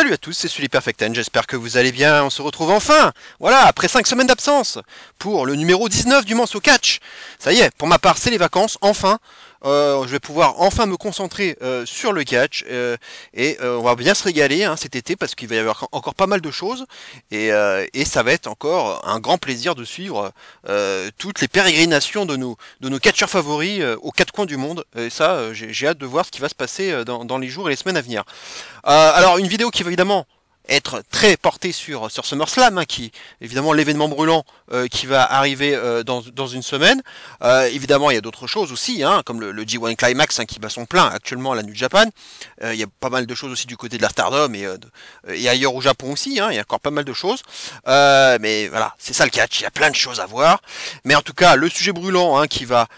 Salut à tous, c'est Sully Perfect Ten, j'espère que vous allez bien, on se retrouve enfin, voilà, après 5 semaines d'absence, pour le numéro 19 du Manso Catch. Ça y est, pour ma part, c'est les vacances, enfin, je vais pouvoir enfin me concentrer sur le catch, et on va bien se régaler cet été, parce qu'il va y avoir encore pas mal de choses, et ça va être encore un grand plaisir de suivre toutes les pérégrinations de nos catcheurs favoris aux quatre coins du monde, et ça, j'ai hâte de voir ce qui va se passer dans les jours et les semaines à venir. Alors une vidéo qui va évidemment être très portée sur SummerSlam, qui évidemment l'événement brûlant qui va arriver dans une semaine. Évidemment il y a d'autres choses aussi, comme le G1 Climax qui bat son plein actuellement à la New Japan. Il y a pas mal de choses aussi du côté de la Stardom et ailleurs au Japon aussi, il y a encore pas mal de choses. Mais voilà, c'est ça le catch, il y a plein de choses à voir. Mais en tout cas, le sujet brûlant qui va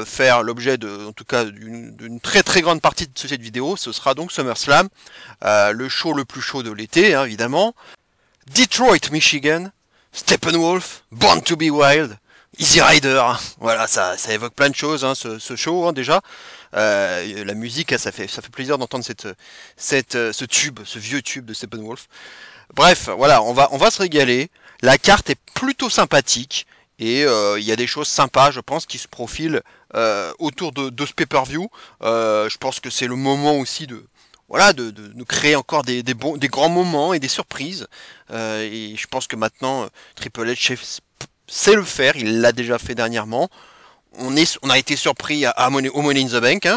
faire l'objet en tout cas d'une très très grande partie de cette vidéo, ce sera donc SummerSlam, le show le plus chaud de l'été, évidemment. Detroit, Michigan, Steppenwolf, Born to be Wild, Easy Rider, voilà, ça évoque plein de choses, ce show déjà. La musique, ça fait plaisir d'entendre ce tube, ce vieux tube de Steppenwolf. Bref, voilà, on va se régaler. La carte est plutôt sympathique. Et il y a des choses sympas, je pense, qui se profilent autour de ce pay-per-view. Je pense que c'est le moment aussi de créer encore des grands moments et des surprises. Et je pense que maintenant, Triple H sait le faire, il l'a déjà fait dernièrement. On a été surpris au Money in the Bank,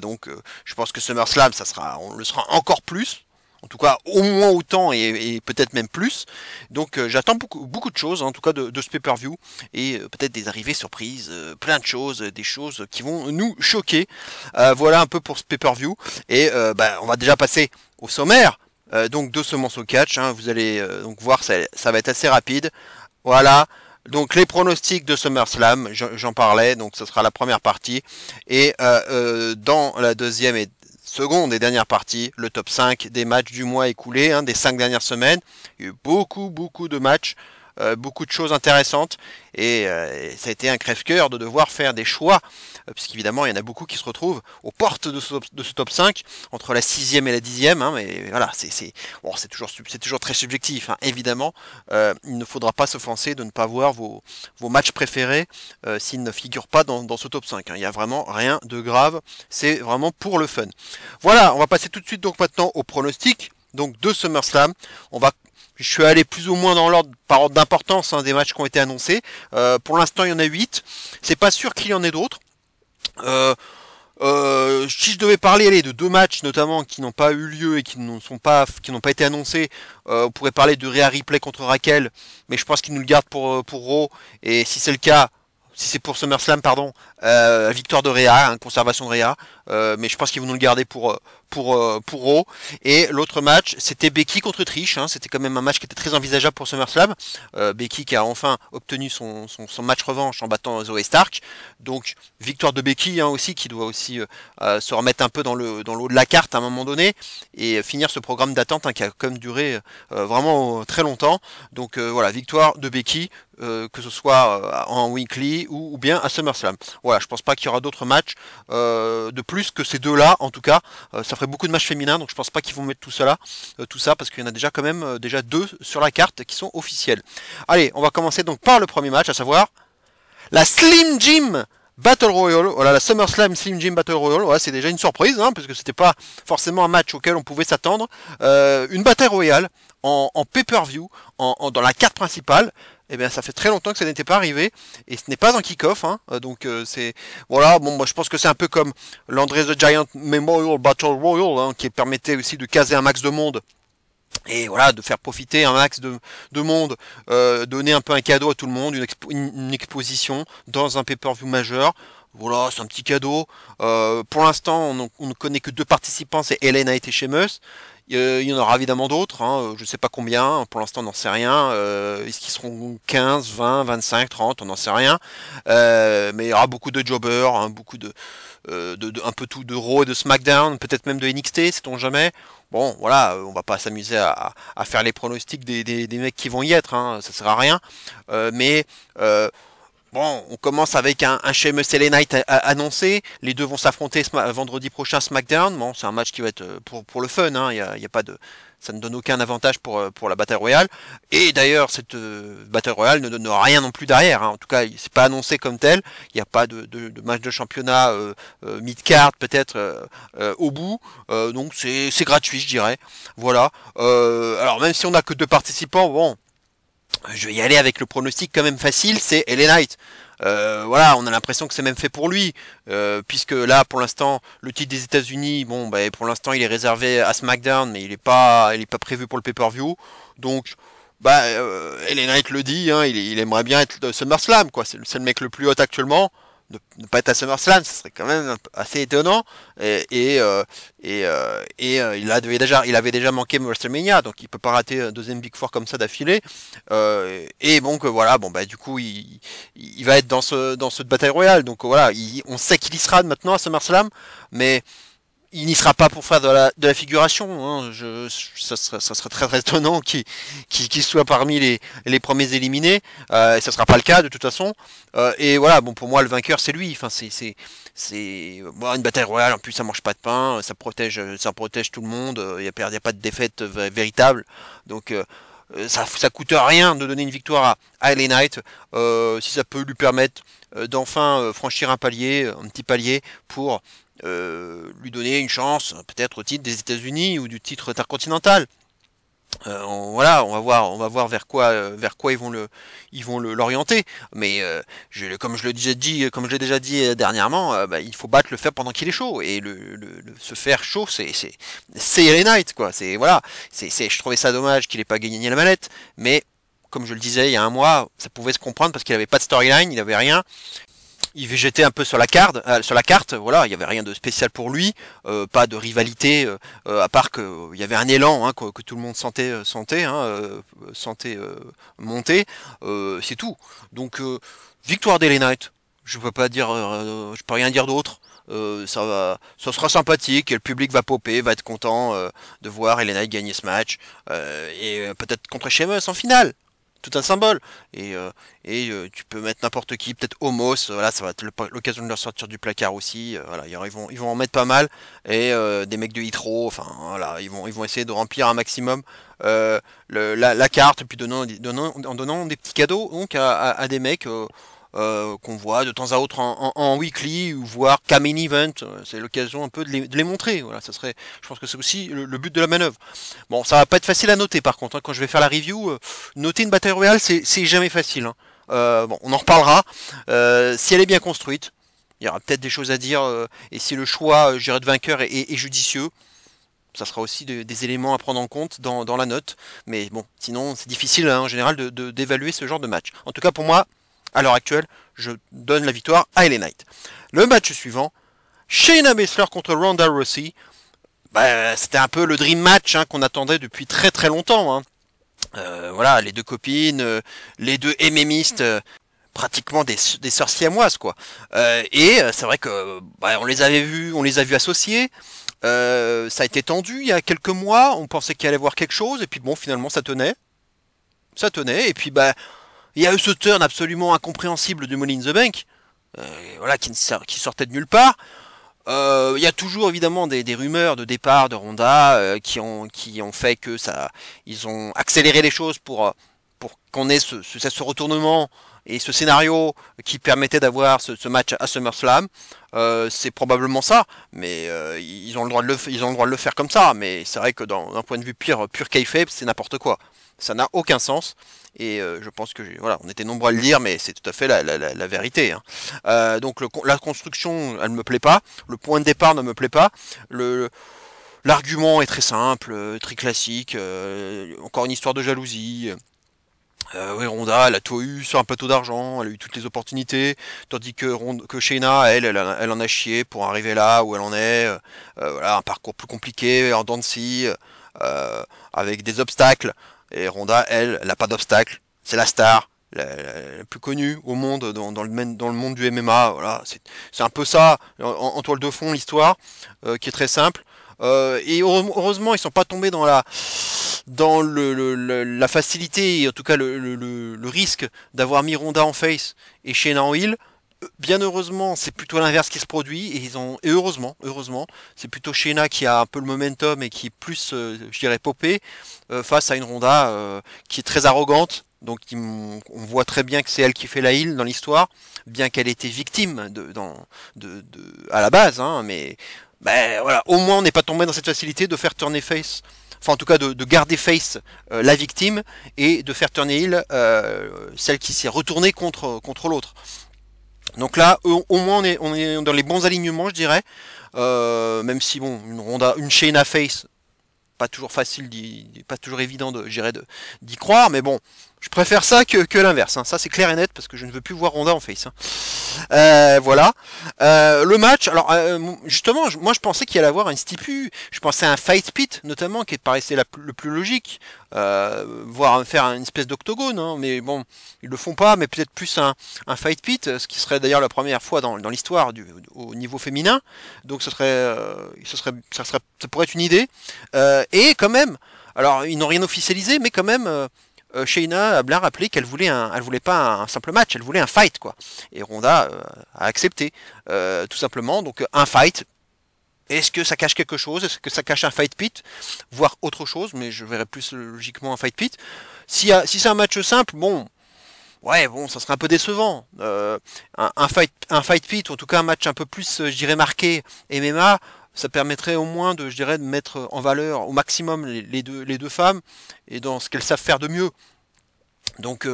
donc je pense que SummerSlam, on le sera encore plus. En tout cas, au moins autant et peut-être même plus. Donc j'attends beaucoup de choses, en tout cas de ce pay-per-view. Et peut-être des arrivées surprises, plein de choses, des choses qui vont nous choquer. Voilà un peu pour ce pay-per-view. Et on va déjà passer au sommaire donc de ce Manso Catch. Vous allez donc voir, ça va être assez rapide. Voilà. Donc les pronostics de SummerSlam, j'en parlais, donc ce sera la première partie. Et dans la deuxième et seconde et dernière partie, le top 5 des matchs du mois écoulé, des 5 dernières semaines. Il y a eu beaucoup de matchs, beaucoup de choses intéressantes, et ça a été un crève-cœur de devoir faire des choix, puisqu'évidemment il y en a beaucoup qui se retrouvent aux portes de ce top 5, entre la 6e et la 10e, mais voilà, c'est toujours très subjectif, évidemment. Il ne faudra pas s'offenser de ne pas voir vos matchs préférés s'ils ne figurent pas dans ce top 5. Il n'y a vraiment rien de grave, c'est vraiment pour le fun. Voilà, on va passer tout de suite donc maintenant au pronostic donc de SummerSlam. Je suis allé plus ou moins dans l'ordre par ordre d'importance des matchs qui ont été annoncés. Pour l'instant, il y en a 8. C'est pas sûr qu'il y en ait d'autres. Si je devais parler de 2 matchs notamment qui n'ont pas eu lieu et qui n'ont pas été annoncés, on pourrait parler de Rhea Ripley contre Raquel, mais je pense qu'ils nous le gardent pour Raw. Et si c'est le cas, si c'est pour SummerSlam, pardon, victoire de Rhea, conservation de Rhea, mais je pense qu'ils vont nous le garder pour Raw. Et l'autre match, c'était Becky contre Trish, c'était quand même un match qui était très envisageable pour SummerSlam. Becky qui a enfin obtenu son match revanche en battant Zoey Stark. Donc victoire de Becky aussi, qui doit aussi se remettre un peu dans le haut de la carte à un moment donné, et finir ce programme d'attente qui a quand même duré vraiment très longtemps. Donc voilà, victoire de Becky, que ce soit en weekly ou bien à SummerSlam. Voilà, je pense pas qu'il y aura d'autres matchs de plus que ces deux-là, en tout cas. Ça ferait beaucoup de matchs féminins, donc je pense pas qu'ils vont mettre tout ça parce qu'il y en a déjà quand même déjà 2 sur la carte qui sont officiels. Allez, on va commencer donc par le premier match, à savoir la Slim Jim Battle Royale. Voilà, la SummerSlam Slim Jim Battle Royale. Voilà, c'est déjà une surprise, parce que c'était pas forcément un match auquel on pouvait s'attendre. Une Battle Royale en pay-per-view, dans la carte principale. Eh bien, ça fait très longtemps que ça n'était pas arrivé, et ce n'est pas un kick-off, donc c'est voilà. Bon, moi je pense que c'est un peu comme l'André the Giant Memorial Battle Royale, qui permettait aussi de caser un max de monde. Et voilà, de faire profiter un max de monde, donner un peu un cadeau à tout le monde, une exposition dans un pay-per-view majeur. Voilà, c'est un petit cadeau. Pour l'instant, on ne connaît que 2 participants, c'est Helen a été chez Mus. Il y en aura évidemment d'autres, je ne sais pas combien, pour l'instant on n'en sait rien. Est-ce qu'ils seront 15, 20, 25, 30, on n'en sait rien. Mais il y aura beaucoup de jobbers, beaucoup un peu tout de Raw et de SmackDown, peut-être même de NXT, sait-on jamais. Bon, voilà, on va pas s'amuser à faire les pronostics des mecs qui vont y être, ça sert à rien. Bon, on commence avec un Sheamus et LA Knight annoncé. Les deux vont s'affronter vendredi prochain à SmackDown. Bon, c'est un match qui va être pour le fun. Il y a pas de, ça ne donne aucun avantage pour la Battle Royale. Et d'ailleurs, cette Battle Royale ne donne rien non plus derrière, hein. En tout cas, c'est pas annoncé comme tel. Il n'y a pas de match de championnat mid-card peut-être au bout. Donc c'est gratuit, je dirais. Voilà. Alors même si on n'a que 2 participants, bon, je vais y aller avec le pronostic quand même facile, c'est LA Knight. Voilà, on a l'impression que c'est même fait pour lui, puisque là, pour l'instant, le titre des États-Unis, bon, bah, pour l'instant, il est réservé à SmackDown, mais il est pas prévu pour le pay-per-view. Donc, bah, LA Knight le dit, hein, il aimerait bien être SummerSlam, quoi. C'est le mec le plus hot actuellement. Ne pas être à SummerSlam, ce serait quand même assez étonnant. Il avait déjà manqué WrestleMania, donc il peut pas rater un deuxième Big Four comme ça d'affilée. Et donc voilà, bon bah du coup il va être dans ce Battle Royale. Donc voilà, on sait qu'il y sera maintenant à SummerSlam, mais il n'y sera pas pour faire de la figuration, hein. Ça serait très très étonnant qu'il soit parmi les premiers éliminés. Et ça sera pas le cas de toute façon. Et voilà, bon pour moi le vainqueur c'est lui. Enfin bon, une bataille royale. En plus ça mange pas de pain, ça protège tout le monde. Il y a pas de défaite véritable. Donc ça coûte rien de donner une victoire à LA Knight, si ça peut lui permettre d'enfin franchir un petit palier pour lui donner une chance, peut-être au titre des États-Unis ou du titre intercontinental. Voilà, on va voir vers quoi ils vont l'orienter. Mais comme je l'ai déjà dit dernièrement, bah, il faut battre le fer pendant qu'il est chaud. Et se faire chaud, c'est LA Knight, quoi. Voilà, je trouvais ça dommage qu'il ait pas gagné la mallette, mais comme je le disais il y a un mois, ça pouvait se comprendre parce qu'il avait pas de storyline, il avait rien. Il végétait un peu sur la carte, voilà, il n'y avait rien de spécial pour lui, pas de rivalité, à part que il y avait un élan, hein, que tout le monde sentait monter, c'est tout. Donc victoire d'LA Knight, je peux rien dire d'autre. Ça sera sympathique et le public va popper, va être content de voir LA Knight gagner ce match et peut-être contre Sheamus en finale. Tout un symbole et tu peux mettre n'importe qui, peut-être Homos, voilà, ça va être l'occasion de leur sortir du placard aussi, voilà, ils vont en mettre pas mal et des mecs de Hitro, enfin voilà, ils vont essayer de remplir un maximum la carte et puis en donnant des petits cadeaux donc à des mecs qu'on voit de temps à autre en weekly ou voire qu'à main event, c'est l'occasion un peu de les montrer, voilà, je pense que c'est aussi le but de la manœuvre. Bon, ça va pas être facile à noter par contre, hein, quand je vais faire la review, noter une Battle Royale c'est jamais facile, hein. Bon, on en reparlera, si elle est bien construite, il y aura peut-être des choses à dire, et si le choix, je dirais, de vainqueur est judicieux, ça sera aussi des éléments à prendre en compte dans la note, mais bon, sinon c'est difficile, hein, en général d'évaluer ce genre de match. En tout cas pour moi, à l'heure actuelle, je donne la victoire à LA Knight. Le match suivant, Shayna Baszler contre Ronda Rousey. Bah, c'était un peu le dream match, hein, qu'on attendait depuis très très longtemps, hein. Voilà, les deux copines, les deux MMistes, pratiquement des sœurs siamoises, quoi. Et c'est vrai que bah, on les a vus associés. Ça a été tendu il y a quelques mois. On pensait qu'il allait voir quelque chose, et puis bon, finalement, ça tenait. Et puis bah. Il y a eu ce turn absolument incompréhensible du Money in the Bank, voilà, qui sortait de nulle part. Il y a toujours évidemment des rumeurs de départ de Ronda qui ont fait que ils ont accéléré les choses pour qu'on ait ce retournement et ce scénario qui permettait d'avoir ce match à SummerSlam. C'est probablement ça, mais ils ont le droit de le faire comme ça. Mais c'est vrai que d'un point de vue pur kayfabe, c'est n'importe quoi. Ça n'a aucun sens. Et je pense que voilà, on était nombreux à le dire, mais c'est tout à fait la vérité, hein. Donc la construction, elle me plaît pas. Le point de départ ne me plaît pas. L'argument est très simple, très classique. Encore une histoire de jalousie. Oui, Ronda, elle a tout eu sur un plateau d'argent, elle a eu toutes les opportunités, tandis que Shayna, elle en a chié pour arriver là où elle en est. Voilà, un parcours plus compliqué, en dents de scie, avec des obstacles. Et Ronda, elle n'a pas d'obstacle. C'est la star, la plus connue au monde dans le monde du MMA. Voilà, c'est un peu ça, en toile de fond, l'histoire, qui est très simple. Et heureusement, ils sont pas tombés dans la facilité, et en tout cas le risque d'avoir mis Ronda en face et Shayna en heel. bien heureusement, c'est plutôt l'inverse qui se produit et heureusement, c'est plutôt Shayna qui a un peu le momentum et qui est plus, je dirais, popé face à une Ronda qui est très arrogante. Donc on voit très bien que c'est elle qui fait la heal dans l'histoire, bien qu'elle ait été victime à la base, hein, mais ben voilà, au moins on n'est pas tombé dans cette facilité de faire tourner face, enfin en tout cas de garder face la victime et de faire tourner heal celle qui s'est retournée contre l'autre. Donc là, au moins on est dans les bons alignements, je dirais. Même si bon, une Shayna face, pas toujours facile, pas toujours évident d'y croire, mais bon, je préfère ça que l'inverse. Hein. Ça c'est clair et net parce que je ne veux plus voir Ronda en face. Hein. Voilà. Le match, alors justement, moi je pensais qu'il allait avoir un stipu. Je pensais à un fight pit notamment qui paraissait le plus logique, voire faire une espèce d'octogone. Hein, mais bon, ils le font pas, mais peut-être plus un fight pit, ce qui serait d'ailleurs la première fois dans l'histoire au niveau féminin. Donc ça pourrait être une idée. Et quand même, alors ils n'ont rien officialisé, mais quand même. Shayna a bien rappelé qu'elle voulait elle voulait pas un simple match, elle voulait un fight quoi. Et Ronda a accepté tout simplement. Donc un fight. Est-ce que ça cache quelque chose? Est-ce que ça cache un fight pit, voire autre chose? Mais je verrais plus logiquement un fight pit. Si c'est un match simple, bon, ouais, bon, ça serait un peu décevant. Un fight pit, ou en tout cas un match un peu plus, je dirais marqué MMA. Ça permettrait au moins je dirais, de mettre en valeur au maximum les deux femmes et dans ce qu'elles savent faire de mieux. Donc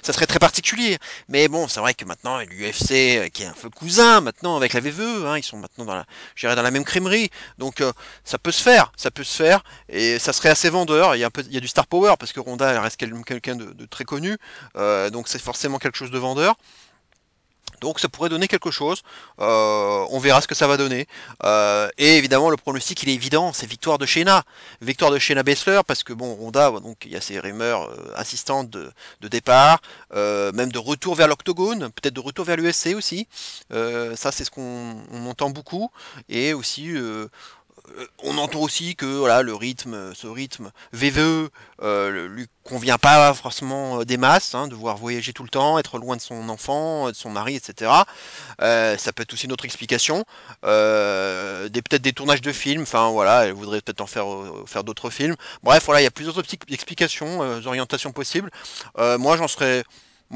ça serait très particulier. Mais bon, c'est vrai que maintenant l'UFC qui est un peu cousin maintenant avec la VVE, hein, ils sont maintenant je dirais, dans la même crèmerie. Donc ça peut se faire, et ça serait assez vendeur. Il y a du star power parce que Ronda elle reste quelqu'un de très connu, donc c'est forcément quelque chose de vendeur. Donc ça pourrait donner quelque chose, on verra ce que ça va donner. Et évidemment le pronostic il est évident, c'est victoire de Shayna Baszler, parce que bon Ronda, donc il y a ces rumeurs insistantes de départ, même de retour vers l'octogone, peut-être de retour vers l'UFC aussi. Ça c'est ce qu'on entend beaucoup, et aussi on entend aussi que voilà ce rythme VVE lui convient pas forcément des masses, hein, devoir voyager tout le temps, être loin de son enfant, de son mari, etc. Ça peut être aussi une autre explication. Peut-être des tournages de films, enfin voilà, elle voudrait peut-être en faire d'autres films. Bref, voilà, il y a plusieurs autres explications, orientations possibles. Moi,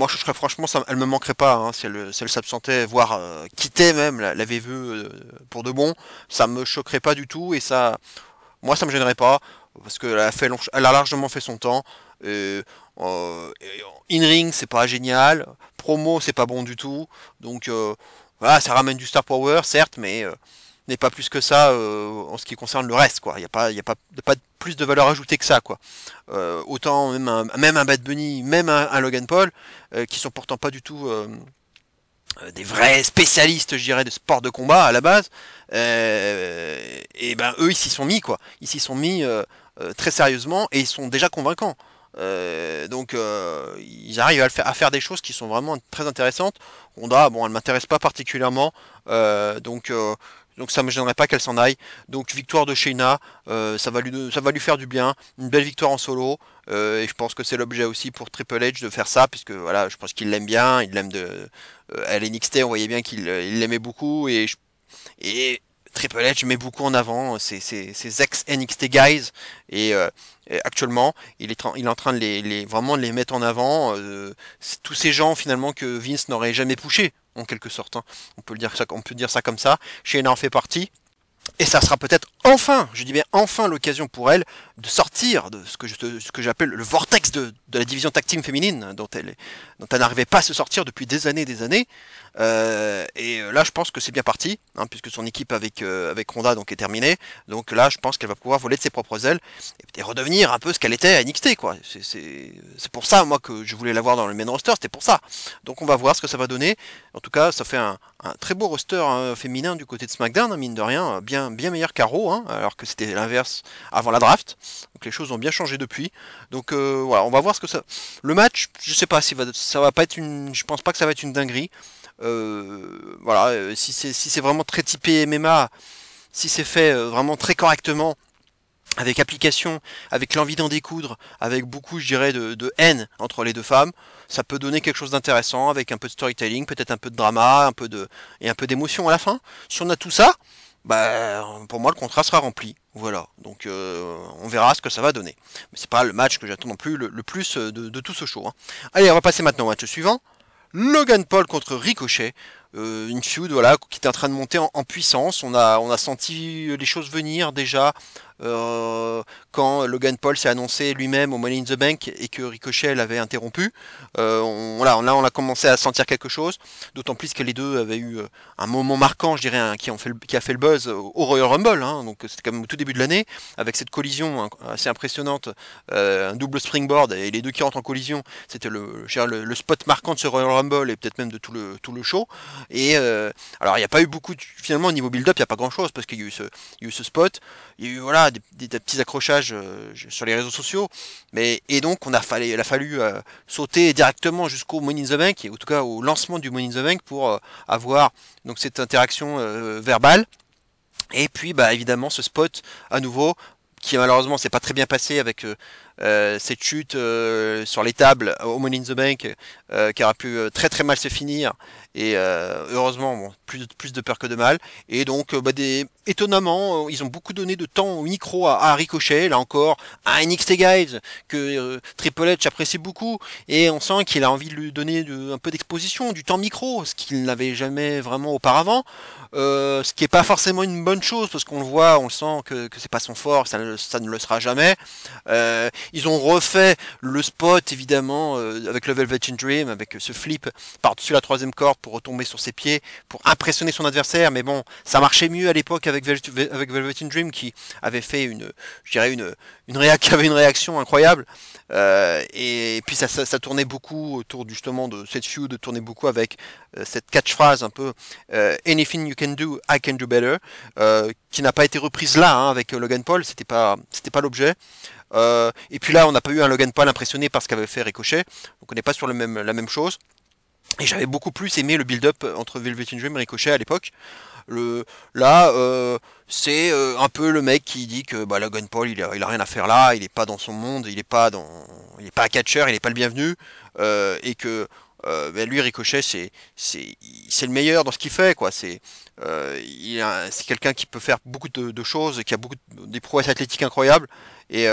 je serais franchement, elle me manquerait pas, hein, si elle s'absentait, voire quittait même la VVE pour de bon, ça me choquerait pas du tout, et moi, ça me gênerait pas, parce qu'elle elle a largement fait son temps. Et, in-ring, c'est pas génial, promo, c'est pas bon du tout, donc voilà, ça ramène du star power, certes, mais n'est pas plus que ça en ce qui concerne le reste, quoi. Il y a pas plus de valeur ajoutée que ça, quoi. Autant même un Bad Bunny, même un Logan Paul, qui sont pourtant pas du tout des vrais spécialistes, je dirais, de sport de combat à la base. Et ben eux, ils s'y sont mis, quoi. Ils s'y sont mis très sérieusement et ils sont déjà convaincants. Donc ils arrivent à faire des choses qui sont vraiment très intéressantes. Ronda, bon, elle m'intéresse pas particulièrement, donc ça me gênerait pas qu'elle s'en aille. Donc victoire de Shayna, ça va lui faire du bien, une belle victoire en solo, et je pense que c'est l'objet aussi pour Triple H de faire ça, puisque voilà, je pense qu'il l'aime bien, il l'aime à l'NXT, on voyait bien qu'il l'aimait beaucoup, et Triple H met beaucoup en avant ces ex-NXT guys, et actuellement il est en train de vraiment de les mettre en avant, tous ces gens finalement que Vince n'aurait jamais pushé en quelque sorte, hein. On peut dire ça comme ça. Shayna en fait partie. Et ça sera peut-être enfin, je dis bien enfin, l'occasion pour elle de sortir de ce que j'appelle le vortex de la division tag team féminine, dont elle n'arrivait pas à se sortir depuis des années et des années. Et là, je pense que c'est bien parti, hein, puisque son équipe avec Ronda donc est terminée. Donc là, je pense qu'elle va pouvoir voler de ses propres ailes et redevenir un peu ce qu'elle était à NXT, quoi. C'est pour ça, moi, que je voulais la voir dans le main roster. C'était pour ça. Donc on va voir ce que ça va donner. En tout cas, ça fait un très beau roster, hein, féminin du côté de SmackDown, hein, mine de rien, bien meilleur qu'Arrow, hein, alors que c'était l'inverse avant la draft. Donc les choses ont bien changé depuis. Donc voilà, on va voir ce que ça. Le match, je sais pas si ça va pas être je pense pas que ça va être une dinguerie. Voilà, si c'est vraiment très typé MMA, si c'est fait vraiment très correctement, avec application, avec l'envie d'en découdre, avec beaucoup, je dirais, de haine entre les deux femmes, ça peut donner quelque chose d'intéressant, avec un peu de storytelling, peut-être un peu de drama, et un peu d'émotion à la fin. Si on a tout ça, bah, pour moi, le contrat sera rempli. Voilà, donc on verra ce que ça va donner. Mais c'est pas le match que j'attends non plus le plus de tout ce show, hein. Allez, on va passer maintenant au match suivant. Logan Paul contre Ricochet. Une feud voilà, qui est en train de monter en puissance. On a senti les choses venir déjà quand Logan Paul s'est annoncé lui-même au Money in the Bank et que Ricochet l'avait interrompu. Voilà, là on a commencé à sentir quelque chose, d'autant plus que les deux avaient eu un moment marquant, je dirais, qui a fait le buzz au Royal Rumble, hein, donc c'était quand même au tout début de l'année, avec cette collision assez impressionnante, un double springboard et les deux qui rentrent en collision, c'était le spot marquant de ce Royal Rumble et peut-être même de tout le show. Et alors il n'y a pas eu beaucoup finalement au niveau build-up, il n'y a pas grand-chose parce qu'il y a eu ce spot, il y a eu voilà des petits accrochages sur les réseaux sociaux, et donc il a fallu sauter directement jusqu'au Money in the Bank, et en tout cas au lancement du Money in the Bank pour avoir donc cette interaction verbale. Et puis bah évidemment ce spot à nouveau qui malheureusement s'est pas très bien passé avec cette chute sur les tables au Money in the Bank qui aurait pu très très mal se finir, et heureusement bon, plus de peur que de mal, et donc étonnamment ils ont beaucoup donné de temps au micro à Ricochet, là encore un NXT Guys que Triple H apprécie beaucoup, et on sent qu'il a envie de lui donner un peu d'exposition, du temps micro, ce qu'il n'avait jamais vraiment auparavant, ce qui est pas forcément une bonne chose parce qu'on le voit, on le sent que c'est pas son fort, ça ne le sera jamais. Ils ont refait le spot évidemment avec le Velvet Dream, avec ce flip par-dessus la troisième corde pour retomber sur ses pieds, pour impressionner son adversaire, mais bon, ça marchait mieux à l'époque avec Velvet Dream qui avait fait qui avait une réaction incroyable, et puis ça tournait beaucoup autour justement de cette feud, tournait beaucoup avec cette catchphrase un peu Anything you can do, I can do better, qui n'a pas été reprise là hein, avec Logan Paul, c'était pas l'objet. Et puis là, on n'a pas eu un Logan Paul impressionné par ce qu'avait fait Ricochet, donc on n'est pas sur la même chose. Et j'avais beaucoup plus aimé le build-up entre Velvet Dream et Ricochet à l'époque. C'est un peu le mec qui dit que bah, Logan Paul il a rien à faire là, il est pas dans son monde, il est pas un catcheur, il est pas le bienvenu, et que lui Ricochet c'est le meilleur dans ce qu'il fait quoi. C'est quelqu'un qui peut faire beaucoup de choses, qui a des prouesses athlétiques incroyables, et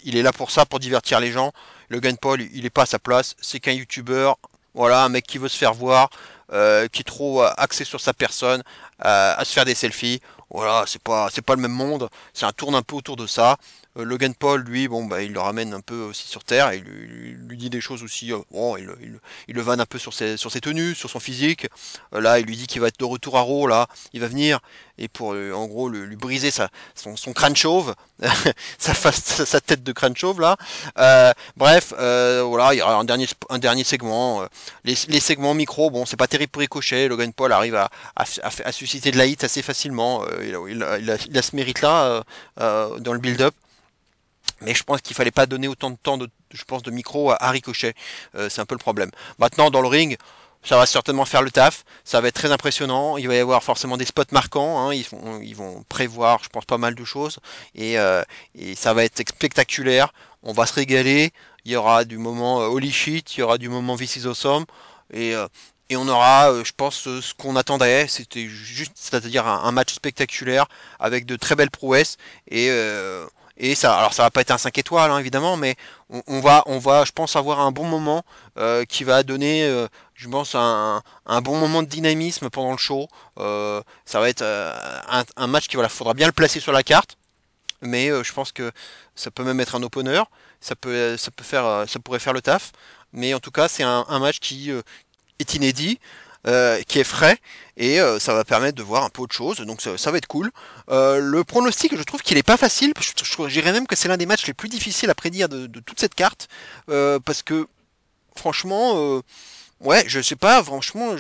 il est là pour ça, pour divertir les gens. Logan Paul il est pas à sa place, c'est qu'un youtubeur, voilà, un mec qui veut se faire voir, qui est trop axé sur sa personne, à se faire des selfies. Voilà, c'est pas le même monde, c'est un tourne un peu autour de ça. Logan Paul, lui, bon, bah, il le ramène un peu aussi sur terre, et il lui dit des choses aussi. Bon, il le vanne un peu sur ses tenues, sur son physique. Là, il lui dit qu'il va être de retour à Raw, là, il va venir, et pour en gros lui briser son crâne chauve, sa tête de crâne chauve là. Bref, voilà, il y aura un dernier segment. Les segments micro, bon, c'est pas terrible pour Ricochet. Logan Paul arrive à susciter de la hit assez facilement. Il a ce mérite-là dans le build-up. Mais je pense qu'il fallait pas donner autant de temps de micro à Ricochet. C'est un peu le problème. Maintenant, dans le ring, ça va certainement faire le taf. Ça va être très impressionnant. Il va y avoir forcément des spots marquants. Hein. Ils vont prévoir, je pense, pas mal de choses. Et ça va être spectaculaire. On va se régaler. Il y aura du moment holy shit. Il y aura du moment this is awesome. Et on aura, je pense, ce qu'on attendait. C'était juste, c'est-à-dire un match spectaculaire avec de très belles prouesses. Et ça, alors ça va pas être un 5 étoiles hein, évidemment, mais on va, je pense, avoir un bon moment qui va donner, je pense, un bon moment de dynamisme pendant le show. Ça va être un match qui faudra bien le placer sur la carte, mais je pense que ça peut même être un opener, ça pourrait faire le taf. Mais en tout cas, c'est un match qui est inédit. Qui est frais, et ça va permettre de voir un peu autre chose, donc ça va être cool. Le pronostic, je trouve qu'il est pas facile, je dirais même que c'est l'un des matchs les plus difficiles à prédire de toute cette carte, parce que franchement Ouais, je sais pas, franchement,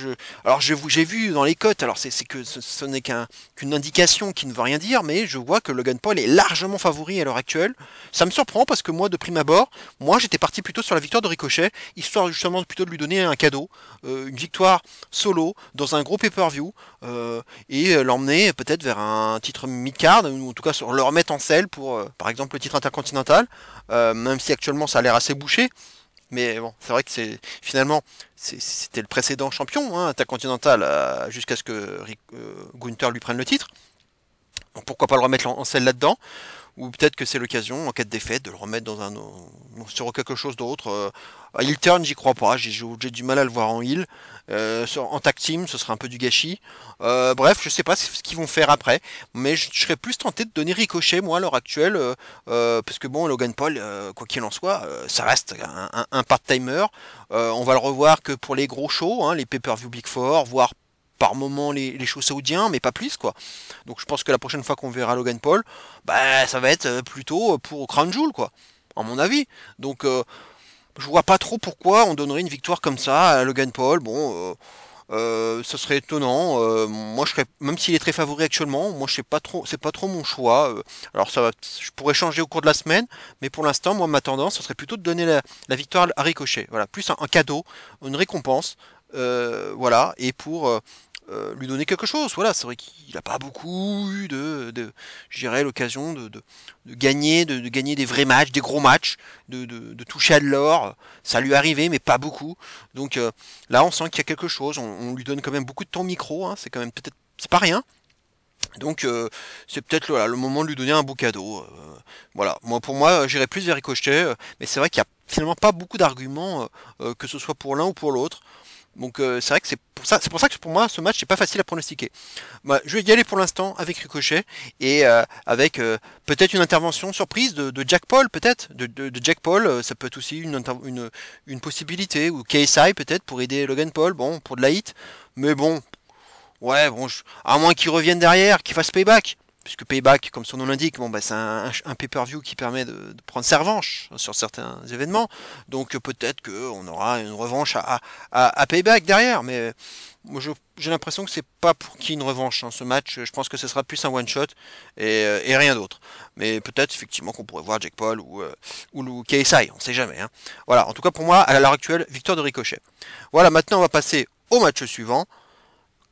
alors j'ai vu dans les cotes, alors c'est que ce n'est qu'une indication qui ne veut rien dire, mais je vois que Logan Paul est largement favori à l'heure actuelle. Ça me surprend parce que moi, de prime abord, moi j'étais parti plutôt sur la victoire de Ricochet, histoire justement plutôt de lui donner un cadeau, une victoire solo dans un gros pay-per-view, et l'emmener peut-être vers un titre mid-card, ou en tout cas le remettre en selle pour, par exemple, le titre intercontinental, même si actuellement ça a l'air assez bouché. Mais bon, c'est vrai que finalement c'était le précédent champion, hein, Intercontinental, jusqu'à ce que Gunther lui prenne le titre. Donc pourquoi pas le remettre en selle là-dedans? Ou peut-être que c'est l'occasion, en cas de défaite, de le remettre sur quelque chose d'autre. Heel turn, j'y crois pas, j'ai du mal à le voir en heel. En tag team, ce serait un peu du gâchis. Bref, je sais pas ce qu'ils vont faire après, mais je serais plus tenté de donner Ricochet, moi, à l'heure actuelle, parce que bon, Logan Paul, quoi qu'il en soit, ça reste un part-timer. On va le revoir que pour les gros shows, hein, les pay-per-view Big Four, voire par moment les shows saoudiens, mais pas plus quoi. Donc je pense que la prochaine fois qu'on verra Logan Paul, bah ça va être plutôt pour Crown Jewel quoi, à mon avis. Donc je vois pas trop pourquoi on donnerait une victoire comme ça à Logan Paul. Bon, ce serait étonnant. Moi je serais, même s'il est très favori actuellement, moi je sais pas trop, c'est pas trop mon choix. Alors je pourrais changer au cours de la semaine, mais pour l'instant moi ma tendance ce serait plutôt de donner la victoire à Ricochet. Voilà, plus un cadeau, une récompense. Voilà, et pour lui donner quelque chose. Voilà, c'est vrai qu'il n'a pas beaucoup eu je dirais, l'occasion de gagner, de gagner des vrais matchs, des gros matchs, de toucher à de l'or. Ça lui est arrivé, mais pas beaucoup. Donc là, on sent qu'il y a quelque chose. On lui donne quand même beaucoup de temps micro. Hein, c'est quand même peut-être, c'est pas rien. Donc c'est peut-être voilà, le moment de lui donner un beau cadeau. Voilà, moi pour moi j'irais plus vers Ricochet, mais c'est vrai qu'il n'y a finalement pas beaucoup d'arguments, que ce soit pour l'un ou pour l'autre. Donc c'est vrai que c'est pour ça que pour moi ce match n'est pas facile à pronostiquer. Moi, je vais y aller pour l'instant avec Ricochet et avec peut-être une intervention surprise de Jack Paul peut-être de Jack Paul, ça peut être aussi une possibilité, ou KSI peut-être pour aider Logan Paul, bon pour de la hit, mais bon ouais bon à moins qu'il revienne derrière, qu'il fasse payback. Puisque Payback, comme son nom l'indique, bon, bah, c'est un pay-per-view qui permet de prendre sa revanche sur certains événements. Donc peut-être qu'on aura une revanche à Payback derrière. Mais moi j'ai l'impression que c'est pas pour qui une revanche, hein, ce match. Je pense que ce sera plus un one-shot et rien d'autre. Mais peut-être effectivement qu'on pourrait voir Jake Paul ou KSI, on sait jamais. Hein. Voilà, en tout cas pour moi, à l'heure actuelle, victoire de Ricochet. Voilà, maintenant on va passer au match suivant.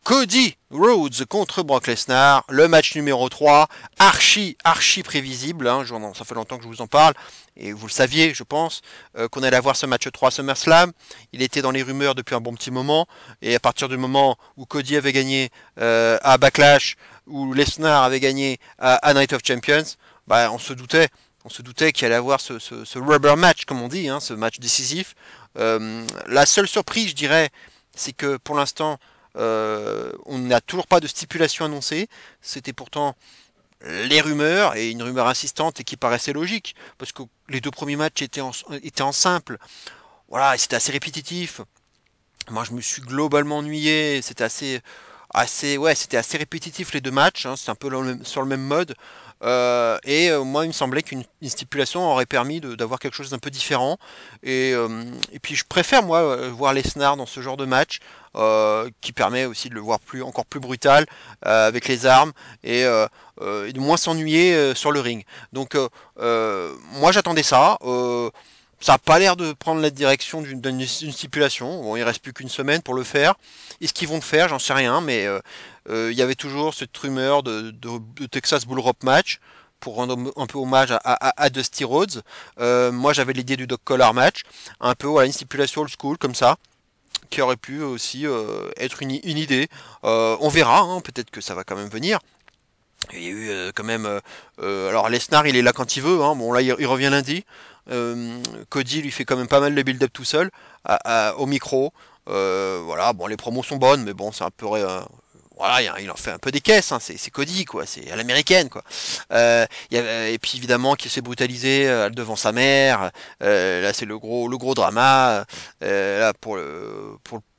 Cody Rhodes contre Brock Lesnar, le match numéro 3, archi prévisible, hein, ça fait longtemps que je vous en parle, et vous le saviez je pense, qu'on allait avoir ce match 3 à SummerSlam, il était dans les rumeurs depuis un bon petit moment, et à partir du moment où Cody avait gagné à Backlash, où Lesnar avait gagné à Night of Champions, bah, on se doutait qu'il allait avoir ce rubber match comme on dit, hein, ce match décisif. La seule surprise je dirais, c'est que pour l'instant, on n'a toujours pas de stipulation annoncée. C'était pourtant les rumeurs, et une rumeur insistante et qui paraissait logique, parce que les deux premiers matchs étaient en simple. Voilà, et c'était assez répétitif. Moi, je me suis globalement ennuyé. C'était c'était assez répétitif les deux matchs. Hein, c'était un peu sur le même mode. Moi, il me semblait qu'une stipulation aurait permis d'avoir quelque chose d'un peu différent. Et puis, je préfère moi voir Lesnar dans ce genre de match, qui permet aussi de le voir encore plus brutal, avec les armes et de moins s'ennuyer sur le ring. Donc, moi, j'attendais ça. Ça n'a pas l'air de prendre la direction d'une stipulation. Bon, il reste plus qu'une semaine pour le faire. Est-ce qu'ils vont le faire? J'en sais rien, mais il y avait toujours cette rumeur de Texas Bull Rope match pour rendre un peu hommage à Dusty Rhodes. Moi, j'avais l'idée du Dog Collar match, un peu voilà, une stipulation old school comme ça, qui aurait pu aussi être une idée. On verra, hein, peut-être que ça va quand même venir. Il y a eu quand même. Alors Lesnar, il est là quand il veut. Hein. Bon, là, il revient lundi. Cody lui fait quand même pas mal de build-up tout seul au micro. Voilà, bon, les promos sont bonnes, mais bon, c'est un peu. Voilà, il en fait un peu des caisses, hein, c'est Cody, quoi, c'est à l'américaine, quoi. Et puis évidemment qu'il s'est brutalisé devant sa mère. Là, c'est le gros drama. Là,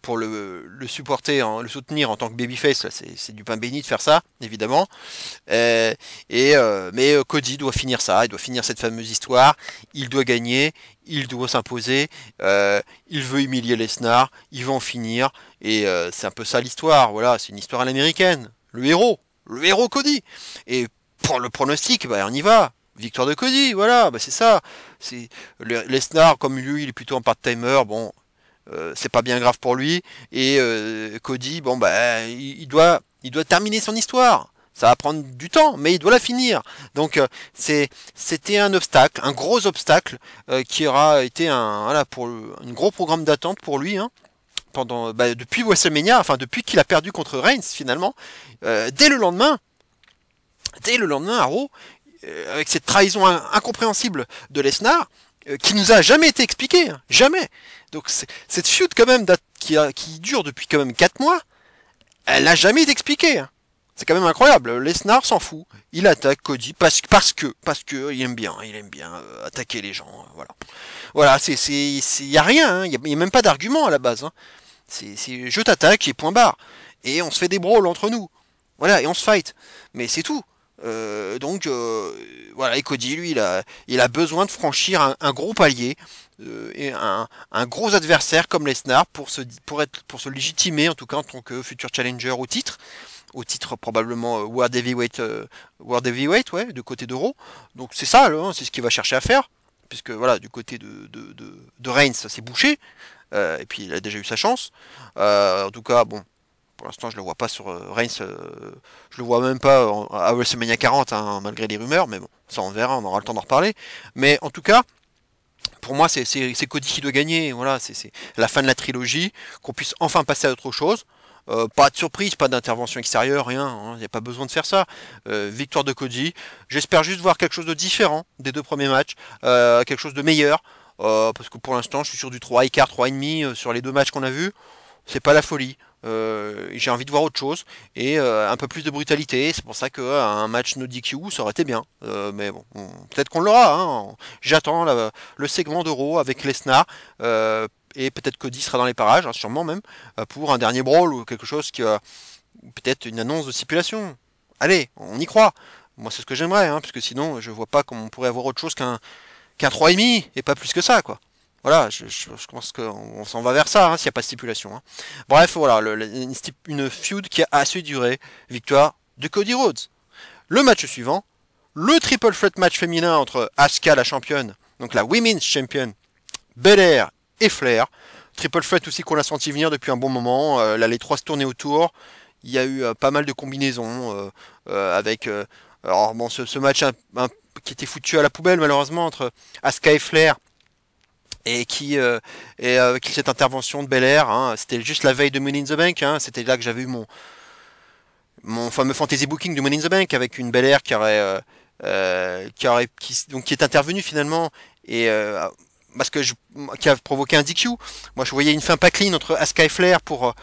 pour le supporter, le soutenir en tant que babyface, c'est du pain béni de faire ça, évidemment. Mais Cody doit finir ça, il doit finir cette fameuse histoire, il doit gagner, il doit s'imposer, il veut humilier Lesnar, il veut en finir, et c'est un peu ça l'histoire, voilà, c'est une histoire à l'américaine, le héros Cody. Et pour le pronostic, bah, on y va. Victoire de Cody, voilà, bah c'est ça. C'est Lesnar, comme lui, il est plutôt en part-timer, bon, c'est pas bien grave pour lui. Et Cody, bon bah, il doit terminer son histoire. Ça va prendre du temps, mais il doit la finir. Donc c'était un obstacle, un gros obstacle qui aura été un gros programme d'attente pour lui. Hein, pendant depuis WrestleMania, enfin depuis qu'il a perdu contre Reigns finalement, dès le lendemain à Raw, avec cette trahison incompréhensible de Lesnar, qui nous a jamais été expliquée, hein, jamais. Donc cette feud quand même qui dure depuis quand même 4 mois, elle n'a jamais été expliquée. Hein. C'est quand même incroyable. Lesnar s'en fout, il attaque Cody parce que il aime bien attaquer les gens. Voilà, il y a rien, il y a même pas d'argument à la base. Hein. C'est je t'attaque et point barre. Et on se fait des brawls entre nous. Voilà, et on se fight. Mais c'est tout. Voilà, et Cody, lui, il a besoin de franchir un gros palier et un gros adversaire comme Lesnar pour se légitimer, en tout cas en tant que futur challenger au titre probablement World Heavyweight, ouais, de côté d'Euro. Donc c'est ça, hein, c'est ce qu'il va chercher à faire, puisque voilà, du côté de Reigns, ça s'est bouché, et puis il a déjà eu sa chance. En tout cas, bon. Pour l'instant, je le vois pas sur Reigns. Je le vois même pas à WrestleMania 40, hein, malgré les rumeurs. Mais bon, ça on verra, on aura le temps d'en reparler. Mais en tout cas, pour moi, c'est Cody qui doit gagner. Voilà, c'est la fin de la trilogie, qu'on puisse enfin passer à autre chose. Pas de surprise, pas d'intervention extérieure, rien. Il n'y a pas besoin de faire ça. Victoire de Cody. J'espère juste voir quelque chose de différent des 2 premiers matchs, quelque chose de meilleur. Parce que pour l'instant, je suis sur du 3,4, 3,5 sur les 2 matchs qu'on a vus. C'est pas la folie. J'ai envie de voir autre chose et un peu plus de brutalité. C'est pour ça qu'un match no DQ ça aurait été bien. Mais bon, peut-être qu'on l'aura. Hein. J'attends le segment d'Euro avec Lesnar et peut-être Cody sera dans les parages, hein, sûrement même, pour un dernier brawl ou quelque chose qui peut-être une annonce de stipulation. Allez, on y croit. Moi, c'est ce que j'aimerais, hein, parce que sinon, je vois pas comment on pourrait avoir autre chose qu'un 3,5 et pas plus que ça, quoi. Voilà, je pense qu'on s'en va vers ça, hein, s'il n'y a pas de stipulation. Hein. Bref, voilà, une feud qui a assez duré. Victoire de Cody Rhodes. Le match suivant, le triple threat match féminin entre Asuka, la championne, donc la Women's Champion, Belair et Flair. Triple threat aussi qu'on a senti venir depuis un bon moment. Là, les 3 se tournaient autour. Il y a eu pas mal de combinaisons avec... alors bon, ce match qui était foutu à la poubelle malheureusement entre Asuka et Flair. Et avec cette intervention de Belair, hein, c'était juste la veille de Money in the Bank, hein, c'était là que j'avais eu mon fameux fantasy booking de Money in the Bank avec une Belair qui est intervenue finalement et qui a provoqué un DQ. Moi je voyais une fin pas clean entre Asuka et Flair pour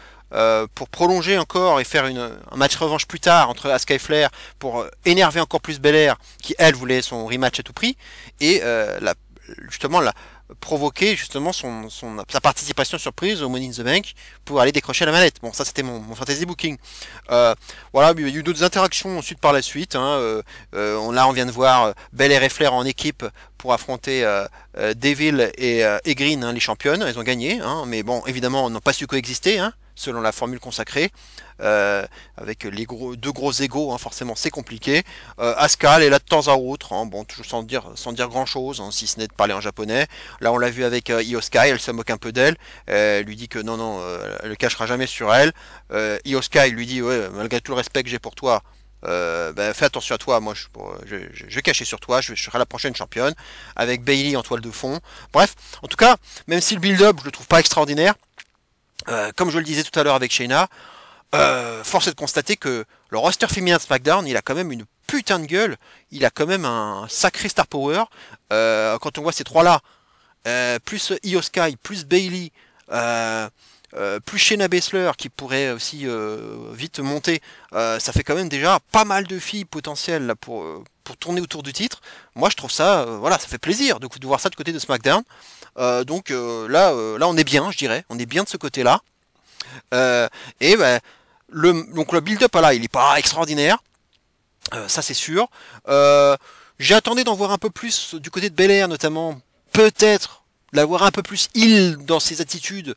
prolonger encore et faire un match revanche plus tard entre Asuka et Flair pour énerver encore plus Belair qui elle voulait son rematch à tout prix et provoquer justement sa participation surprise au Money in the Bank pour aller décrocher la manette. Bon, ça c'était mon fantasy booking. Voilà, il y a eu d'autres interactions ensuite par la suite. Hein. On vient de voir Belair et Flair en équipe pour affronter Devil et Green, hein, les championnes. Elles ont gagné, hein, mais bon, évidemment, elles n'ont pas su coexister, hein, selon la formule consacrée. Avec les 2 gros égos, hein, forcément c'est compliqué. Asuka elle est là de temps à autre, hein, bon, toujours sans dire grand chose, hein, si ce n'est de parler en japonais. Là on l'a vu avec Io Sky, elle se moque un peu d'elle, elle lui dit que non, elle le cachera jamais sur elle. Io Sky lui dit ouais, malgré tout le respect que j'ai pour toi, fais attention à toi, moi je vais cacher sur toi, je serai la prochaine championne, avec Bayley en toile de fond. Bref, en tout cas, même si le build-up je le trouve pas extraordinaire, comme je le disais tout à l'heure avec Shayna, force est de constater que le roster féminin de SmackDown, il a quand même une putain de gueule, il a quand même un sacré star power. Quand on voit ces 3-là, plus Io Sky, plus Bayley, plus Shayna Baszler qui pourrait aussi vite monter, ça fait quand même déjà pas mal de filles potentielles là, pour tourner autour du titre. Moi je trouve ça, voilà, ça fait plaisir de voir ça de côté de SmackDown. Là on est bien, je dirais, on est bien de ce côté-là. Euh, et bah, donc le build-up là, il est pas extraordinaire, ça c'est sûr. J'ai attendu d'en voir un peu plus du côté de Belair notamment, peut-être l'avoir un peu plus heal dans ses attitudes.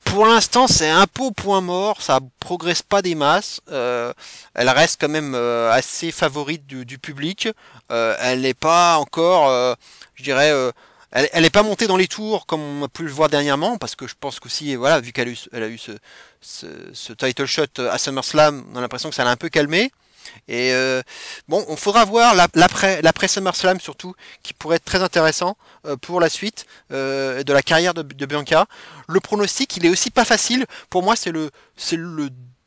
Pour l'instant, c'est un peu au point mort, ça progresse pas des masses. Elle reste quand même assez favorite du public. Elle n'est pas encore, je dirais, elle n'est pas montée dans les tours comme on a pu le voir dernièrement, parce que je pense qu'aussi, voilà, vu elle a eu ce title shot à SummerSlam, on a l'impression que ça l'a un peu calmé. Et bon, on faudra voir l'après SummerSlam surtout, qui pourrait être très intéressant pour la suite de la carrière de Bianca. Le pronostic, il est aussi pas facile. Pour moi, c'est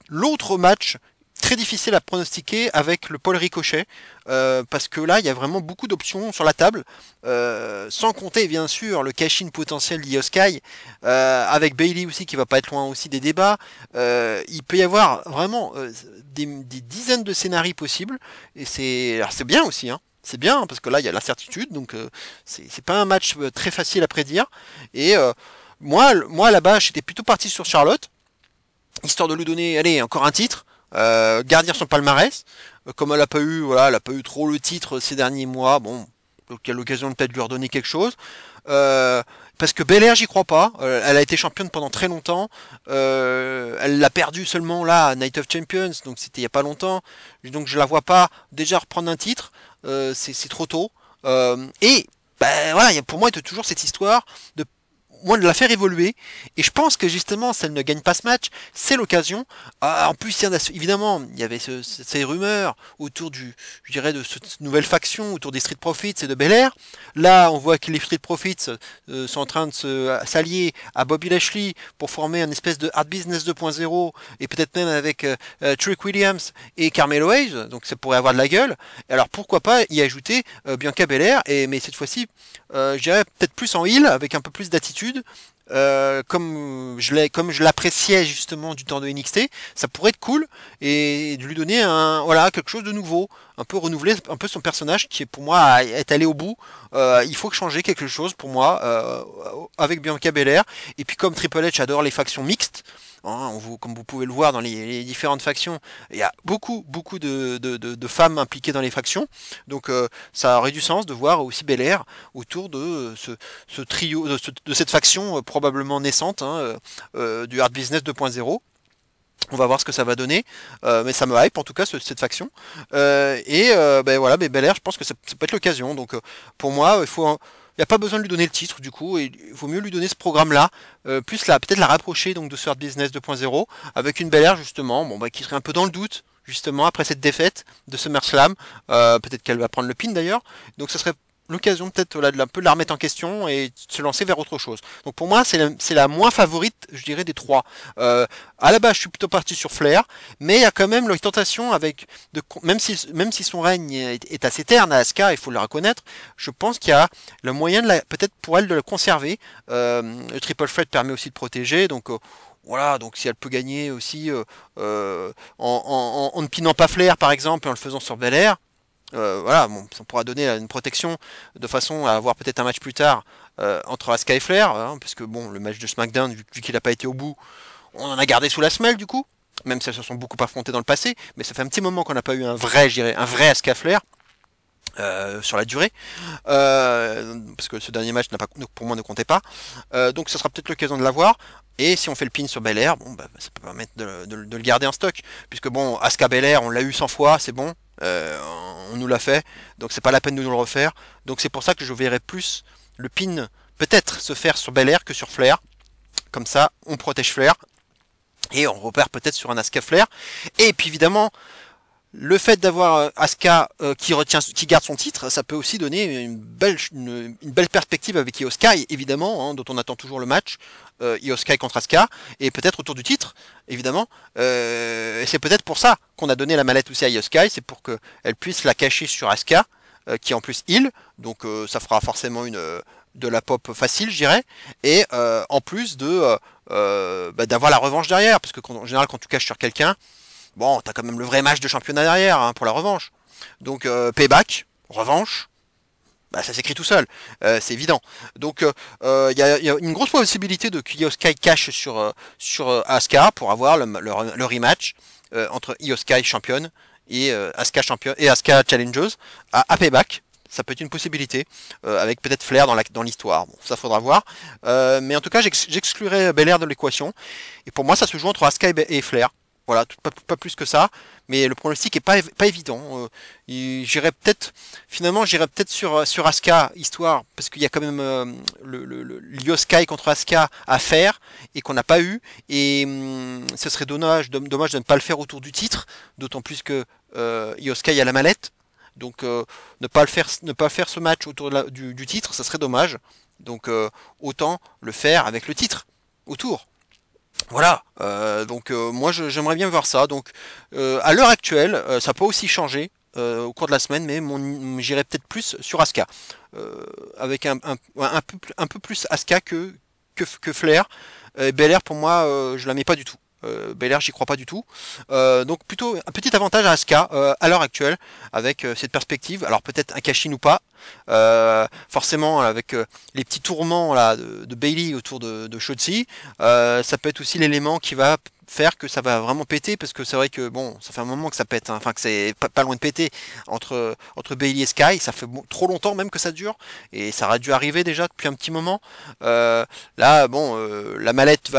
l'autre match très difficile à pronostiquer avec le Paul Ricochet, parce que là, il y a vraiment beaucoup d'options sur la table, sans compter bien sûr le cash-in potentiel d'Io Sky, avec Bayley aussi qui va pas être loin aussi des débats. Il peut y avoir vraiment des dizaines de scénarios possibles, et c'est bien aussi, hein. C'est bien parce que là il y a l'incertitude, donc c'est pas un match très facile à prédire. Et moi là-bas j'étais plutôt parti sur Charlotte, histoire de lui donner, allez, encore un titre, garder son palmarès. Comme elle a pas eu, voilà, elle a pas eu trop le titre ces derniers mois, bon, donc il y a l'occasion de peut-être lui redonner quelque chose. Parce que Belair, j'y crois pas. Elle a été championne pendant très longtemps. Elle l'a perdu seulement là à Night of Champions, donc c'était il y a pas longtemps. Donc je la vois pas déjà reprendre un titre. C'est trop tôt. Et ben voilà, pour moi, il y a toujours cette histoire de moi de la faire évoluer, et je pense que justement si elle ne gagne pas ce match, c'est l'occasion. En plus évidemment il y avait ces rumeurs autour je dirais de cette nouvelle faction autour des Street Profits et de Belair. Là on voit que les Street Profits sont en train de s'allier à Bobby Lashley pour former un espèce de Hard Business 2.0, et peut-être même avec Trick Williams et Carmelo Hayes, donc ça pourrait avoir de la gueule. Alors pourquoi pas y ajouter Bianca Belair, mais cette fois-ci je dirais peut-être plus en heel, avec un peu plus d'attitude, comme je l'appréciais justement du temps de NXT. Ça pourrait être cool, et de lui donner voilà, quelque chose de nouveau, un peu renouveler un peu son personnage qui est pour moi est allé au bout. Il faut changer quelque chose pour moi avec Bianca Belair. Et puis comme Triple H adore les factions mixtes, hein, comme vous pouvez le voir dans les différentes factions, il y a beaucoup de femmes impliquées dans les factions, donc ça aurait du sens de voir aussi Belair autour de ce trio, de cette faction probablement naissante, hein, du Hard Business 2.0. On va voir ce que ça va donner, mais ça me hype en tout cas cette faction. Ben voilà, mais Belair, je pense que ça peut être l'occasion. Donc pour moi, il n'y a pas besoin de lui donner le titre du coup, et il vaut mieux lui donner ce programme-là, plus peut-être la rapprocher donc de ce Hard Business 2.0 avec une Belair justement, bon bah qui serait un peu dans le doute justement après cette défaite de SummerSlam. Peut-être qu'elle va prendre le pin d'ailleurs, donc ça serait l'occasion peut-être un peu de la remettre en question et de se lancer vers autre chose. Donc pour moi, c'est la moins favorite, je dirais, des trois. À la base, je suis plutôt parti sur Flair, mais il y a quand même la tentation même si son règne est assez terne à Asuka, il faut le reconnaître, je pense qu'il y a le moyen peut-être pour elle de le conserver. Le Triple Threat permet aussi de protéger, donc voilà, donc si elle peut gagner aussi en ne pinant pas Flair par exemple, et en le faisant sur Belair, voilà, bon, ça pourra donner une protection de façon à avoir peut-être un match plus tard entre Asuka et Flair, hein, parce que bon, le match de SmackDown, vu qu'il n'a pas été au bout, on en a gardé sous la semelle du coup, même si elles se sont beaucoup affrontées dans le passé, mais ça fait un petit moment qu'on n'a pas eu je dirais, un vrai Asuka Flair. Sur la durée, parce que ce dernier match pour moi ne comptait pas, donc ça sera peut-être l'occasion de l'avoir. Et si on fait le pin sur Belair, bon bah ça peut permettre de le garder en stock, puisque bon, Asuka Belair on l'a eu 100 fois, c'est bon, on nous l'a fait, donc c'est pas la peine de nous le refaire. Donc c'est pour ça que je verrai plus le pin peut-être se faire sur Belair que sur Flair, comme ça on protège Flair et on repère peut-être sur un Asuka Flair. Et puis évidemment le fait d'avoir Asuka qui garde son titre, ça peut aussi donner une belle perspective avec Io Sky, évidemment, hein, dont on attend toujours le match, Io Sky contre Asuka, et peut-être autour du titre, évidemment. Et c'est peut-être pour ça qu'on a donné la mallette aussi à Io Sky, c'est pour qu'elle puisse la cacher sur Asuka, qui est en plus heal, donc ça fera forcément de la pop facile, je dirais, et en plus d'avoir la revanche derrière, parce que en général quand tu caches sur quelqu'un, bon, t'as quand même le vrai match de championnat derrière, hein, pour la revanche. Donc payback, revanche, bah, ça s'écrit tout seul, c'est évident. Donc il y a une grosse possibilité de que Io Sky cache sur Asuka pour avoir le rematch entre Io Sky championne et Asuka championne et Asuka Challengers à Payback. Ça peut être une possibilité, avec peut-être Flair dans l'histoire. Bon, ça faudra voir. Mais en tout cas, j'exclurai Belair de l'équation. Et pour moi, ça se joue entre Asuka et Flair. Voilà, pas plus que ça. Mais le pronostic est pas évident. Finalement, j'irai peut-être sur Asuka, histoire, parce qu'il y a quand même l'Io Sky contre Asuka à faire, et qu'on n'a pas eu. Et ce serait dommage de ne pas le faire autour du titre, d'autant plus que Io Sky a la mallette. Donc ne pas faire ce match autour du titre, ça serait dommage. Donc autant le faire avec le titre autour. Voilà. Donc moi j'aimerais bien voir ça. Donc à l'heure actuelle, ça peut aussi changer au cours de la semaine, mais j'irai peut-être plus sur Asuka, avec un peu plus Asuka que Flair. Belair pour moi, je la mets pas du tout. Belair, j'y crois pas du tout. Donc plutôt un petit avantage à Asuka à l'heure actuelle avec cette perspective. Alors peut-être un cash-in ou pas. Forcément avec les petits tourments là de Bayley autour de Shotzi, ça peut être aussi l'élément qui va faire que ça va vraiment péter, parce que c'est vrai que bon, ça fait un moment que ça pète, hein. Enfin que c'est pas loin de péter entre Bayley et Sky, ça fait trop longtemps même que ça dure, et ça aurait dû arriver déjà depuis un petit moment. Là bon, la mallette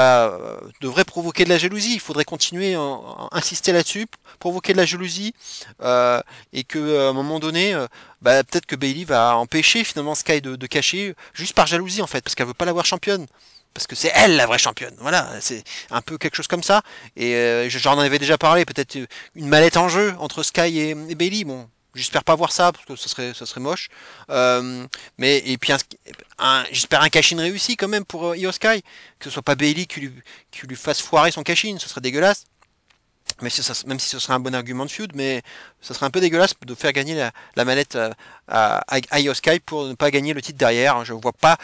devrait provoquer de la jalousie, il faudrait continuer à insister là-dessus, provoquer de la jalousie, et que à un moment donné, peut-être que Bayley va empêcher finalement Sky de cacher, juste par jalousie en fait, parce qu'elle veut pas l'avoir championne. Parce que c'est elle la vraie championne. Voilà, c'est un peu quelque chose comme ça. Et j'en avais déjà parlé, peut-être une mallette en jeu entre Sky et Bayley. Bon, j'espère pas voir ça, parce que ce serait moche. Mais et puis j'espère un cash-in réussi quand même pour Io Sky, que ce soit pas Bayley qui lui fasse foirer son cash-in, ce serait dégueulasse. Mais même si ce serait un bon argument de feud, mais ce serait un peu dégueulasse de faire gagner la mallette à Io Sky pour ne pas gagner le titre derrière. Je vois pas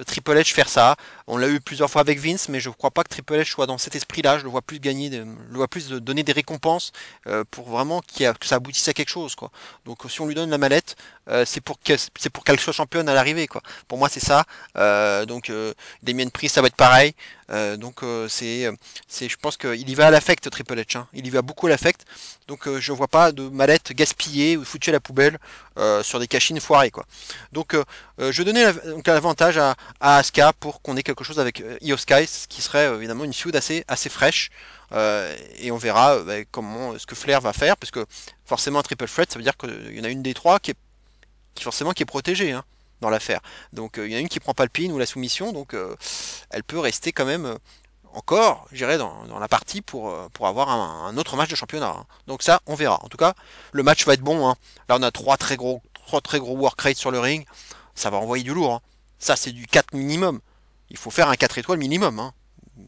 Triple H faire ça. On l'a eu plusieurs fois avec Vince, mais je ne crois pas que Triple H soit dans cet esprit-là. Je le vois plus donner des récompenses pour vraiment que ça aboutisse à quelque chose, quoi. Donc si on lui donne la mallette, c'est pour qu'elle soit championne à l'arrivée, quoi. Pour moi c'est ça. Donc Damien Priest, ça va être pareil. Donc je pense qu'il y va à l'affect, Triple H, hein. Il y va beaucoup à l'affect. Donc je vois pas de mallette gaspillée ou foutue à la poubelle sur des cash-in foirés, quoi. Donc je donnais l'avantage à Asuka pour qu'on ait quelque chose avec Io Sky, ce qui serait évidemment une feud assez fraîche. Et on verra comment ce que Flair va faire, parce que forcément un triple threat, ça veut dire qu'il y en a une des trois qui est protégée, hein, dans l'affaire. Donc il y en a une qui prend pas le pin ou la soumission, donc elle peut rester quand même encore, je dirais, dans la partie pour avoir un autre match de championnat, hein. Donc ça, on verra. En tout cas, le match va être bon, hein. Là, on a trois très gros work rates sur le ring. Ça va envoyer du lourd, hein. Ça, c'est du 4 minimum. Il faut faire un 4 étoiles minimum, hein.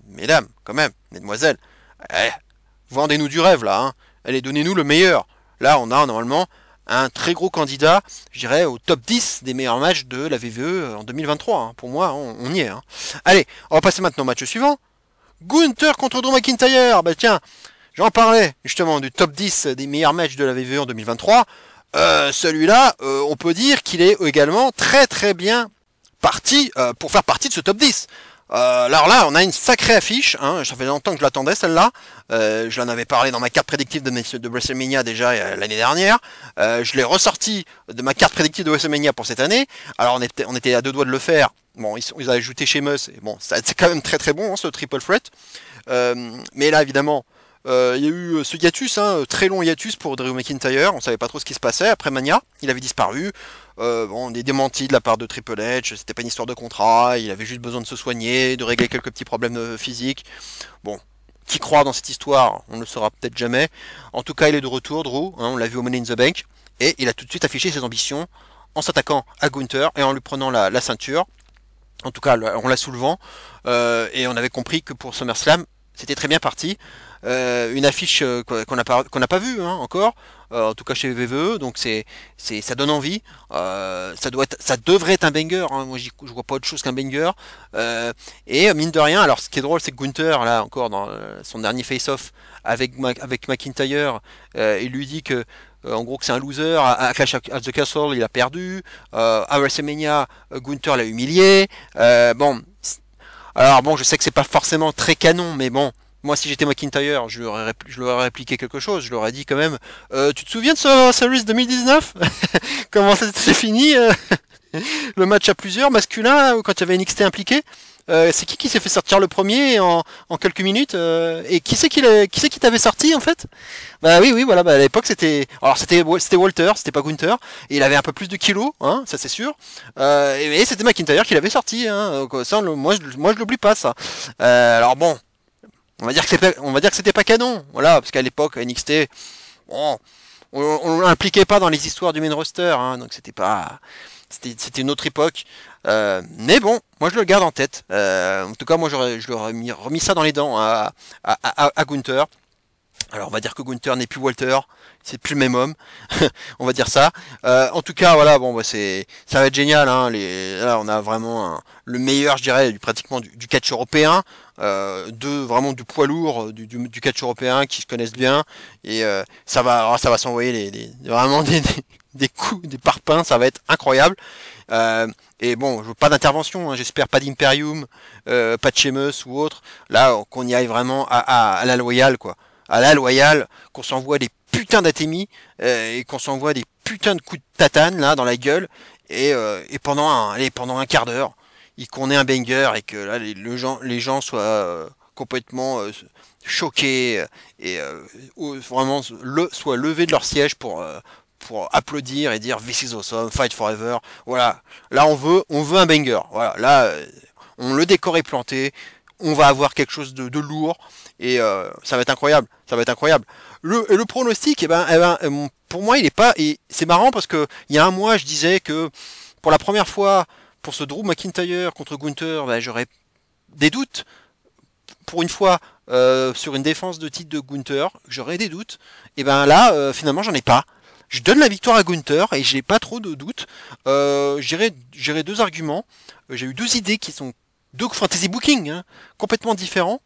Mesdames, quand même, mesdemoiselles. Vendez-nous du rêve, là, hein. Allez, donnez-nous le meilleur. Là, on a normalement un très gros candidat, je dirais, au top 10 des meilleurs matchs de la VVE en 2023. Hein. Pour moi, on y est, hein. Allez, on va passer maintenant au match suivant. Gunther contre Drew McIntyre. Bah tiens, j'en parlais justement du top 10 des meilleurs matchs de la VVE en 2023. Celui-là, on peut dire qu'il est également très très bien parti pour faire partie de ce top 10. Alors là, on a une sacrée affiche, hein. Ça fait longtemps que je l'attendais, celle-là. Je l'en avais parlé dans ma carte prédictive de WrestleMania déjà l'année dernière. Je l'ai ressorti de ma carte prédictive de WrestleMania pour cette année. Alors on était à deux doigts de le faire. Bon, ils ont ajouté Sheamus. Et bon, c'est quand même très très bon, hein, ce triple threat. Mais là, évidemment, il y a eu ce hiatus, hein, très long hiatus pour Drew McIntyre. On savait pas trop ce qui se passait après Mania. Il avait disparu. Bon, des démentis de la part de Triple H. C'était pas une histoire de contrat. Il avait juste besoin de se soigner, de régler quelques petits problèmes physiques. Bon, qui croit dans cette histoire, on ne le saura peut-être jamais. En tout cas, il est de retour, Drew. Hein, on l'a vu au Money in the Bank. Et il a tout de suite affiché ses ambitions en s'attaquant à Gunther et en lui prenant la ceinture. En tout cas, en la soulevant. Et on avait compris que pour SummerSlam, c'était très bien parti. Une affiche qu'on n'a pas vue, hein, encore, en tout cas chez VVE, donc ça donne envie. Ça devrait être un banger, hein. Moi je vois pas autre chose qu'un banger. Et mine de rien, alors ce qui est drôle, c'est que Gunther, là encore dans son dernier face-off avec McIntyre, il lui dit que en gros que c'est un loser, à Clash at the Castle il a perdu, à WrestleMania Gunther l'a humilié, bon, alors bon je sais que c'est pas forcément très canon, mais bon, moi si j'étais McIntyre, je leur aurais répliqué quelque chose, je leur ai dit quand même, tu te souviens de ce Series 2019? Comment ça s'est fini le match à plusieurs, masculin, quand il y avait NXT impliqué? C'est qui s'est fait sortir le premier en quelques minutes, et qui c'est qui t'avait sorti en fait? Bah oui voilà, bah à l'époque c'était Walter, c'était pas Gunther, et il avait un peu plus de kilos, hein, ça c'est sûr, et c'était McIntyre qui l'avait sorti, hein, ça moi je l'oublie pas ça. Alors bon, on va dire que c'était pas canon, voilà, parce qu'à l'époque NXT, bon, on l'impliquait pas dans les histoires du main roster, hein, donc c'était une autre époque. Mais bon, moi je le garde en tête. En tout cas, moi je leur ai remis ça dans les dents à Gunther. Alors on va dire que Gunther n'est plus Walter, c'est plus le même homme, on va dire ça. En tout cas, voilà, bon, bah, ça va être génial. Hein, là, on a vraiment le meilleur, je dirais, pratiquement du catch européen, vraiment du poids lourd du catch européen qui se connaissent bien, et ça va s'envoyer vraiment des coups, des parpaings, ça va être incroyable. Et bon, je veux pas d'intervention, hein, j'espère pas d'Imperium, pas de Sheamus ou autre. Là, qu'on y aille vraiment à la loyale, quoi. À la loyale, qu'on s'envoie des putains d'ATMI, et qu'on s'envoie des putains de coups de tatane là dans la gueule, et pendant un quart d'heure, et qu'on ait un banger, et que là les gens soient complètement choqués, et vraiment soient levés de leur siège pour applaudir et dire This is awesome, fight forever. Voilà, là on veut un banger. Voilà, là le décor est planté, on va avoir quelque chose de lourd, et ça va être incroyable. Ça va être incroyable. Le pronostic, pour moi, il est pas. Et c'est marrant parce que il y a un mois, je disais que pour la première fois, pour ce Drew McIntyre contre Gunther, j'aurais des doutes. Pour une fois, sur une défense de titre de Gunther, j'aurais des doutes. Et là, finalement, j'en ai pas. Je donne la victoire à Gunther et j'ai pas trop de doutes. J'irai deux arguments. J'ai eu deux idées qui sont deux fantasy booking, hein, complètement différents.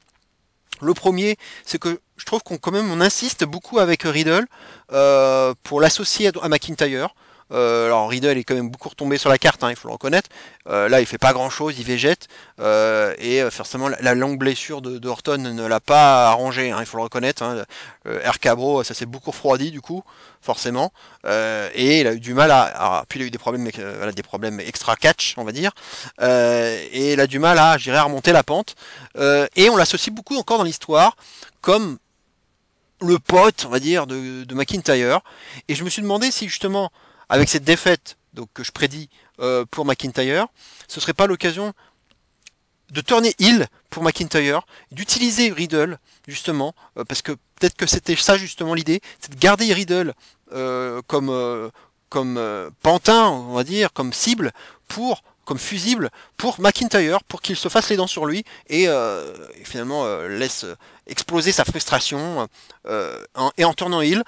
Le premier, c'est que je trouve on insiste beaucoup avec Riddle pour l'associer à McIntyre. Alors Riddle est quand même beaucoup retombé sur la carte, hein, il faut le reconnaître. Là, il fait pas grand chose, il végète, et forcément la longue blessure de Orton ne l'a pas arrangé, hein, il faut le reconnaître. Hein. RK-Bro, ça s'est beaucoup refroidi du coup, forcément, et il a eu du mal puis il a eu des problèmes extra catch, on va dire, et il a du mal je dirais, à remonter la pente, et on l'associe beaucoup encore dans l'histoire comme le pote, on va dire, de McIntyre. Et je me suis demandé si justement, avec cette défaite donc que je prédis pour McIntyre, ce serait pas l'occasion de tourner heel pour McIntyre, d'utiliser Riddle justement, parce que peut-être que c'était ça justement l'idée, c'est de garder Riddle comme pantin, on va dire, comme cible comme fusible pour McIntyre, pour qu'il se fasse les dents sur lui et finalement laisse exploser sa frustration et en tournant heel,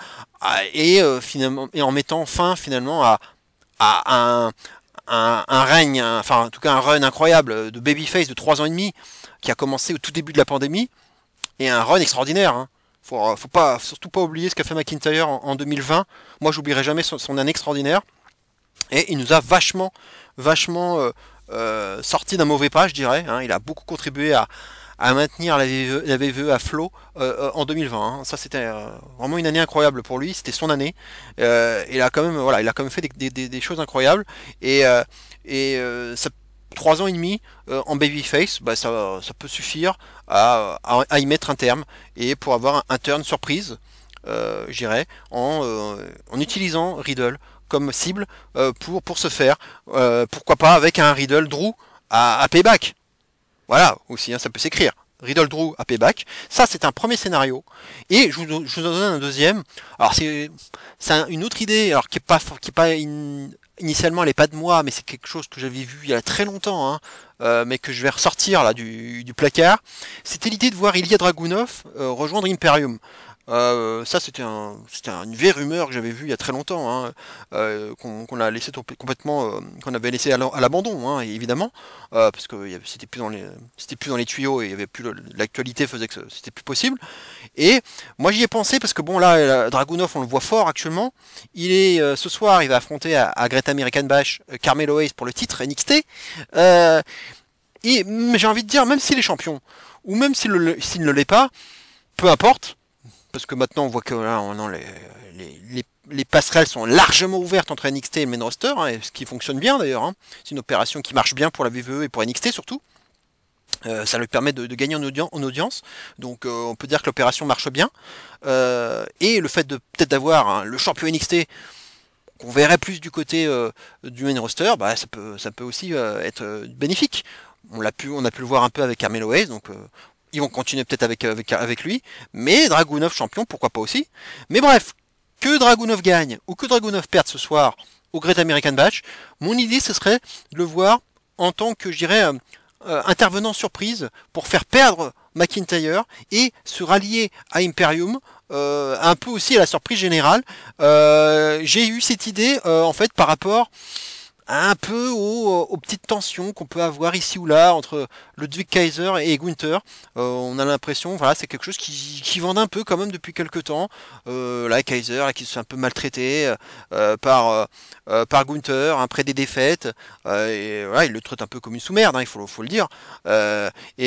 finalement, et en mettant fin finalement à un règne, enfin en tout cas un run incroyable de babyface de 3 ans et demi qui a commencé au tout début de la pandémie, et un run extraordinaire. Hein. Faut surtout pas oublier ce qu'a fait McIntyre en 2020. Moi j'oublierai jamais son année extraordinaire, et il nous a vachement sorti d'un mauvais pas, je dirais. Hein. Il a beaucoup contribué à maintenir la VVE à flot en 2020. Hein. Ça c'était vraiment une année incroyable pour lui, c'était son année. Il a quand même fait des choses incroyables, et ça, 3 ans et demi en babyface, ça peut suffire à y mettre un terme, et pour avoir un turn surprise, je dirais, en utilisant Riddle comme cible pour ce faire. Pourquoi pas avec un Riddle Drew à Payback. Voilà, aussi, hein, ça peut s'écrire. Riddle Drew à Payback. Ça, c'est un premier scénario. Et je vous en donne un deuxième. Alors, c'est une autre idée, alors qui est pas initialement, elle est pas de moi, mais c'est quelque chose que j'avais vu il y a très longtemps, hein, mais que je vais ressortir là du placard. C'était l'idée de voir Ilya Dragunov rejoindre Imperium. Ça, c'était une vieille rumeur que j'avais vue il y a très longtemps, hein, qu'on a laissé complètement, qu'on avait laissé à l'abandon, hein, évidemment, parce que c'était plus dans les tuyaux et il y avait plus l'actualité faisait que c'était plus possible. Et moi, j'y ai pensé parce que bon, là, Dragunov, on le voit fort actuellement. Ce soir, il va affronter à Great American Bash Carmelo Hayes pour le titre NXT. Mais j'ai envie de dire, même s'il est champion ou même s'il ne l'est pas, peu importe. Parce que maintenant on voit que là, les passerelles sont largement ouvertes entre NXT et le main roster, hein, ce qui fonctionne bien d'ailleurs. Hein. C'est une opération qui marche bien pour la WWE et pour NXT surtout. Ça lui permet de gagner en audience. Donc on peut dire que l'opération marche bien. Et le fait de peut-être d'avoir hein, le champion NXT qu'on verrait plus du côté du main roster, bah, ça peut aussi être bénéfique. On a pu le voir un peu avec Carmelo Hayes, donc ils vont continuer peut-être avec lui, mais Dragunov champion, pourquoi pas aussi. Mais bref, que Dragunov gagne ou que Dragunov perde ce soir au Great American Bash, mon idée ce serait de le voir en tant que, je dirais, intervenant surprise pour faire perdre McIntyre et se rallier à Imperium, un peu aussi à la surprise générale. J'ai eu cette idée en fait par rapport un peu aux petites tensions qu'on peut avoir ici ou là entre Ludwig Kaiser et Gunther. On a l'impression, voilà, c'est quelque chose qui vend un peu quand même depuis quelques temps. Là, Kaiser, là, qui se fait un peu maltraiter par Gunther après des défaites. Et voilà, il le traite un peu comme une sous-merde, hein, il faut le dire. Peut-être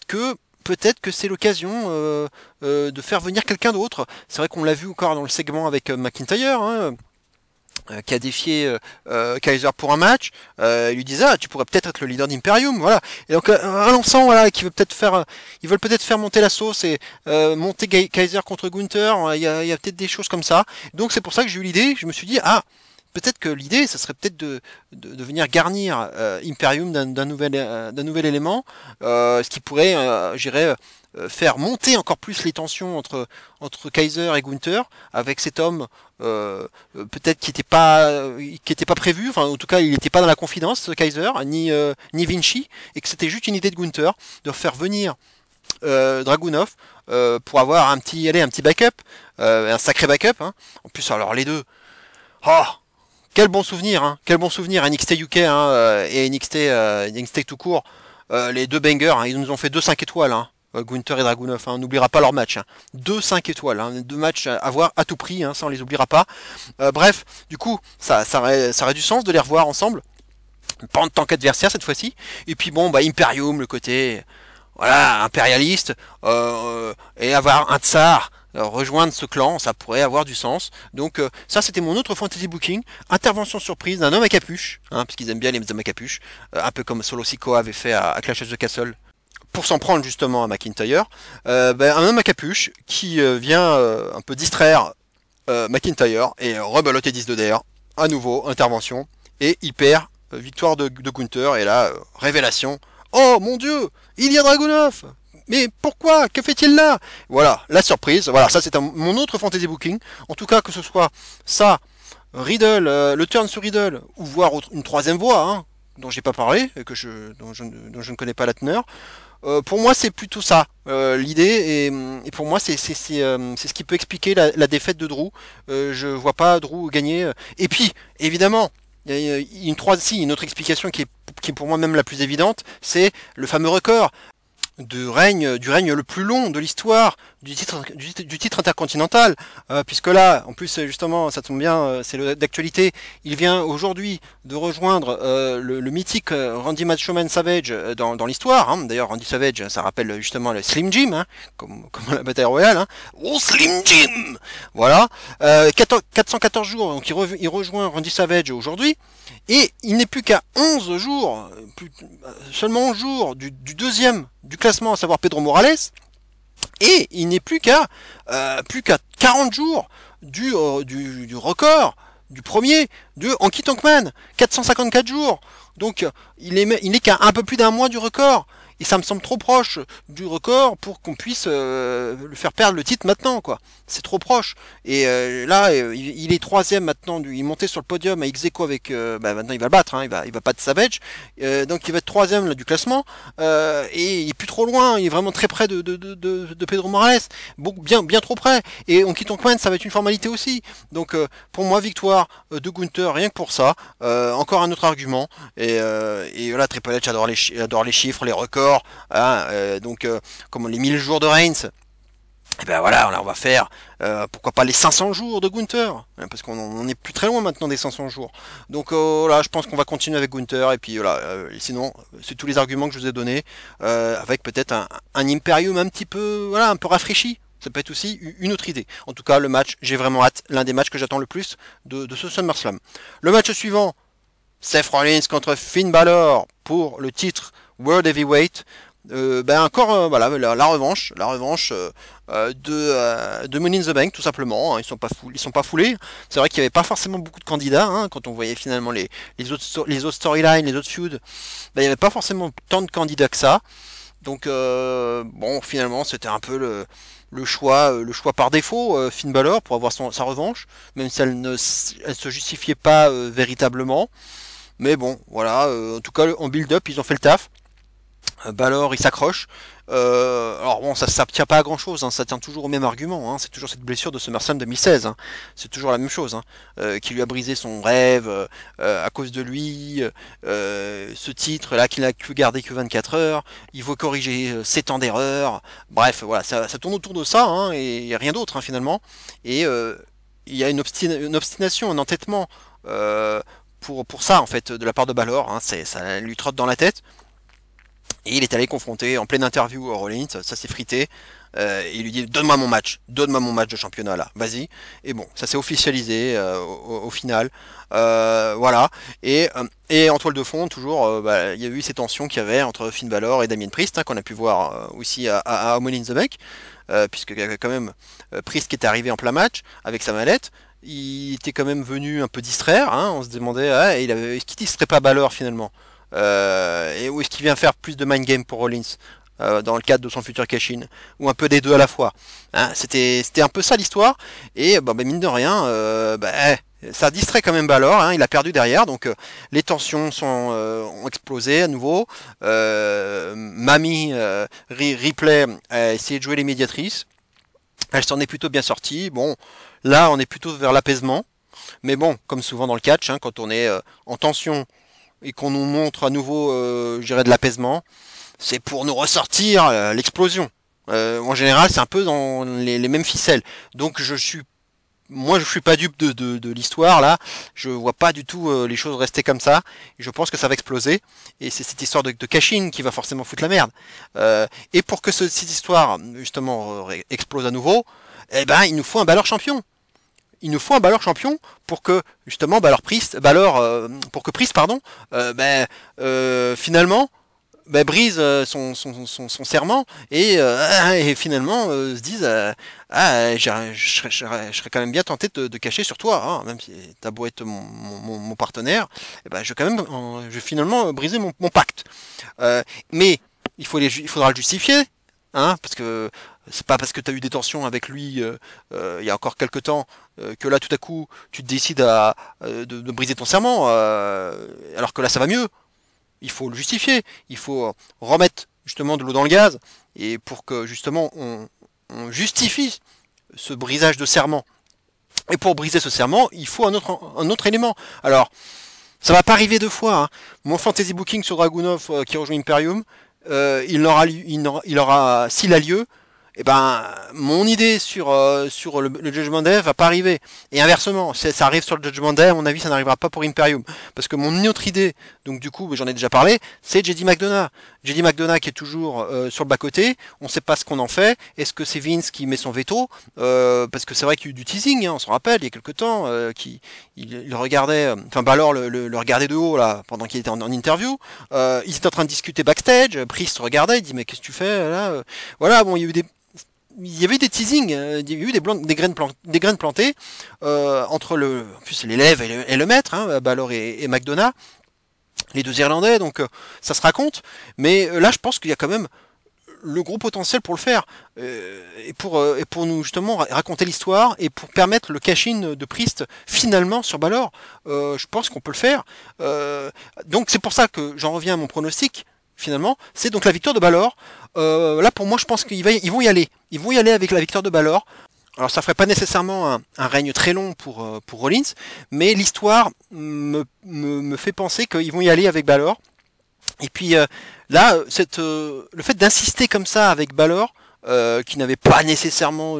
que c'est l'occasion de faire venir quelqu'un d'autre. C'est vrai qu'on l'a vu encore dans le segment avec McIntyre, hein, qui a défié Kaiser pour un match. Il lui disait tu pourrais peut-être être le leader d'Imperium, voilà. Et donc annonçant voilà qui veut peut-être faire, ils veulent peut-être faire monter la sauce et monter Kaiser contre Gunther. Il y a peut-être des choses comme ça. Donc c'est pour ça que j'ai eu l'idée. Je me suis dit peut-être que l'idée, ça serait peut-être de venir garnir Imperium d'un nouvel élément, ce qui pourrait, j'irais, faire monter encore plus les tensions entre Kaiser et Gunther, avec cet homme peut-être qui n'était pas prévu, enfin en tout cas il n'était pas dans la confidence, Kaiser, ni Vinci, et que c'était juste une idée de Gunther, de faire venir Dragunov pour avoir un petit backup, un sacré backup, hein. En plus alors les deux, oh, quel bon souvenir, hein, quel bon souvenir NXT UK hein, et NXT tout court, les deux bangers, hein, ils nous ont fait 2 5 étoiles, hein, Gunther et Dragunov, hein, on n'oubliera pas leur match, hein. 2 5 étoiles, hein, 2 matchs à voir à tout prix, hein, ça on les oubliera pas. Bref, du coup, ça aurait du sens de les revoir ensemble, pas en tant qu'adversaire cette fois-ci. Et puis bon, Imperium, le côté voilà impérialiste, et avoir un tsar. Rejoindre ce clan, ça pourrait avoir du sens. Donc ça c'était mon autre fantasy booking, intervention surprise d'un homme à capuche, hein, parce qu'ils aiment bien les hommes à capuche, un peu comme Solo Sikoa avait fait à Clash of the Castle, pour s'en prendre justement à McIntyre. Un homme à capuche qui vient un peu distraire McIntyre et rebeloter 10 de DR, à nouveau intervention, et il perd, victoire de Gunther, et là révélation, oh mon dieu, il y a Dragunov. Mais pourquoi? Que fait-il là? Voilà, la surprise. Voilà, ça c'est mon autre fantasy booking. En tout cas, que ce soit ça, Riddle, le turn sur Riddle, ou voir une troisième voie, hein, dont j'ai pas parlé, et dont je ne connais pas la teneur. Pour moi, c'est plutôt ça l'idée, et pour moi, c'est ce qui peut expliquer la défaite de Drew. Je vois pas Drew gagner. Et puis, évidemment, il y a une autre explication qui est pour moi même la plus évidente, c'est le fameux record du règne le plus long de l'histoire du titre intercontinental, puisque là, en plus justement, ça tombe bien, c'est d'actualité, il vient aujourd'hui de rejoindre le mythique Randy Macho Man Savage dans l'histoire, hein. D'ailleurs Randy Savage, ça rappelle justement le Slim Jim, hein, comme la bataille royale, hein. Oh Slim Jim, voilà, 414 jours, donc il rejoint Randy Savage aujourd'hui, et il n'est plus qu'à 11 jours, seulement 11 jours du deuxième du classement, à savoir Pedro Morales, et il n'est plus qu'à 40 jours du record du premier de Honky Tonk Man, 454 jours. Donc il est qu'à un peu plus d'un mois du record. Et ça me semble trop proche du record pour qu'on puisse le faire perdre le titre maintenant, quoi. C'est trop proche. Et là, il est troisième maintenant. Il est monté sur le podium à ex-aequo avec. Maintenant, il va le battre. Hein, il va battre Savage. Donc, il va être troisième là, du classement. Et il est plus trop loin. Il est vraiment très près de Pedro Morales. Bien trop près. Et on quitte Coin, ça va être une formalité aussi. Donc, pour moi, victoire de Gunther, rien que pour ça. Encore un autre argument. Et voilà, Triple H adore les chiffres, les records. Hein, comme les 1000 jours de Reigns. Et ben voilà, on va faire, pourquoi pas les 500 jours de Gunther, hein, parce qu'on est plus très loin maintenant des 500 jours. Donc là, je pense qu'on va continuer avec Gunther, et puis voilà, sinon, c'est tous les arguments que je vous ai donnés, avec peut-être un Imperium un petit peu, voilà, un peu rafraîchi. Ça peut être aussi une autre idée. En tout cas, le match, j'ai vraiment hâte, l'un des matchs que j'attends le plus de ce SummerSlam. Le match suivant, Seth Rollins contre Finn Balor pour le titre World Heavyweight. Encore voilà la revanche de Money in the Bank, tout simplement, hein. Ils sont pas foulés. C'est vrai qu'il n'y avait pas forcément beaucoup de candidats, hein, quand on voyait finalement les autres storylines, les autres feuds, il n'y avait pas forcément tant de candidats que ça. Donc bon, finalement c'était un peu le choix par défaut, Finn Balor, pour avoir sa revanche, même si elle se justifiait pas véritablement. Mais bon, voilà, en tout cas en build-up ils ont fait le taf. Balor il s'accroche. Alors bon, ça tient pas à grand chose, hein, ça tient toujours au même argument, hein, c'est toujours cette blessure de SummerSlam 2016, hein, c'est toujours la même chose, hein, qui lui a brisé son rêve à cause de lui, ce titre là qu'il a pu garder que 24 heures, il faut corriger 7 ans d'erreur, bref, voilà, ça tourne autour de ça, hein, et rien d'autre, hein, finalement, et il y a une obstination, un entêtement pour ça en fait de la part de Balor, hein, ça lui trotte dans la tête. Et il est allé confronter en pleine interview Rollins, ça s'est frité. Il lui dit donne-moi mon match de championnat là, vas-y. Et bon, ça s'est officialisé au final. Voilà. Et en toile de fond, toujours, il y a eu ces tensions qu'il y avait entre Finn Balor et Damien Priest, hein, qu'on a pu voir aussi à Money in the Bank, puisque quand même Priest qui était arrivé en plein match avec sa mallette. Il était quand même venu un peu distraire, hein, on se demandait, est-ce qu'il distrait pas Balor finalement, et où est-ce qu'il vient faire plus de mind game pour Rollins dans le cadre de son futur cash-in, ou un peu des deux à la fois, hein, c'était un peu ça l'histoire, et mine de rien, ça distrait quand même Balor, hein, il a perdu derrière, donc les tensions ont explosé à nouveau. Mamie Ripley a essayé de jouer les médiatrices, elle s'en est plutôt bien sortie. Bon, là on est plutôt vers l'apaisement, mais bon, comme souvent dans le catch, hein, quand on est en tension et qu'on nous montre à nouveau, je dirais, de l'apaisement, c'est pour nous ressortir l'explosion. En général, c'est un peu dans les mêmes ficelles. Donc je suis pas dupe de l'histoire là. Je vois pas du tout les choses rester comme ça. Et je pense que ça va exploser. Et c'est cette histoire de cash-in qui va forcément foutre la merde. Et pour que cette histoire justement explose à nouveau, il nous faut un Balor champion. Il nous faut un Balor champion pour que justement pour que Priest finalement brise son serment et finalement se dise je serais quand même bien tenté de cacher sur toi, hein, même si t'as beau être mon partenaire, je vais finalement briser mon pacte. Mais il faudra le justifier, hein, parce que c'est pas parce que tu as eu des tensions avec lui il y a encore quelques temps que là tout à coup tu te décides de briser ton serment, alors que là ça va mieux. Il faut le justifier, il faut remettre justement de l'eau dans le gaz, et pour que justement on justifie ce brisage de serment. Et pour briser ce serment, il faut un autre élément. Alors, ça va pas arriver deux fois, hein. Mon fantasy booking sur Dragunov qui rejoint Imperium, il aura s'il a lieu, mon idée sur le Judgment Day va pas arriver. Et inversement, ça arrive sur le Judgment Day, à mon avis, ça n'arrivera pas pour Imperium. Parce que mon autre idée, donc du coup, j'en ai déjà parlé, c'est JD McDonough. JD McDonough qui est toujours sur le bas-côté, on sait pas ce qu'on en fait. Est-ce que c'est Vince qui met son veto, parce que c'est vrai qu'il y a eu du teasing, hein, on se rappelle, il y a quelques temps, il regardait, Balor le regardait de haut, là, pendant qu'il était en interview. Ils étaient en train de discuter backstage, Priest regardait, il dit, mais qu'est-ce que tu fais, là? Voilà, bon, il y avait des teasings, il y a eu des graines plantées entre en plus l'élève et le maître, hein, Balor et McDonough. les deux Irlandais, donc ça se raconte. Mais là, je pense qu'il y a quand même le gros potentiel pour le faire, et pour nous justement raconter l'histoire et pour permettre le cash-in de Priest finalement sur Balor. Je pense qu'on peut le faire. Donc c'est pour ça que j'en reviens à mon pronostic. Finalement, c'est donc la victoire de Balor. Là, pour moi, je pense qu'ils vont y aller. Ils vont y aller avec la victoire de Balor. Alors, ça ferait pas nécessairement un règne très long pour Rollins, mais l'histoire me fait penser qu'ils vont y aller avec Balor. Et puis là, le fait d'insister comme ça avec Balor, qui n'avait pas nécessairement,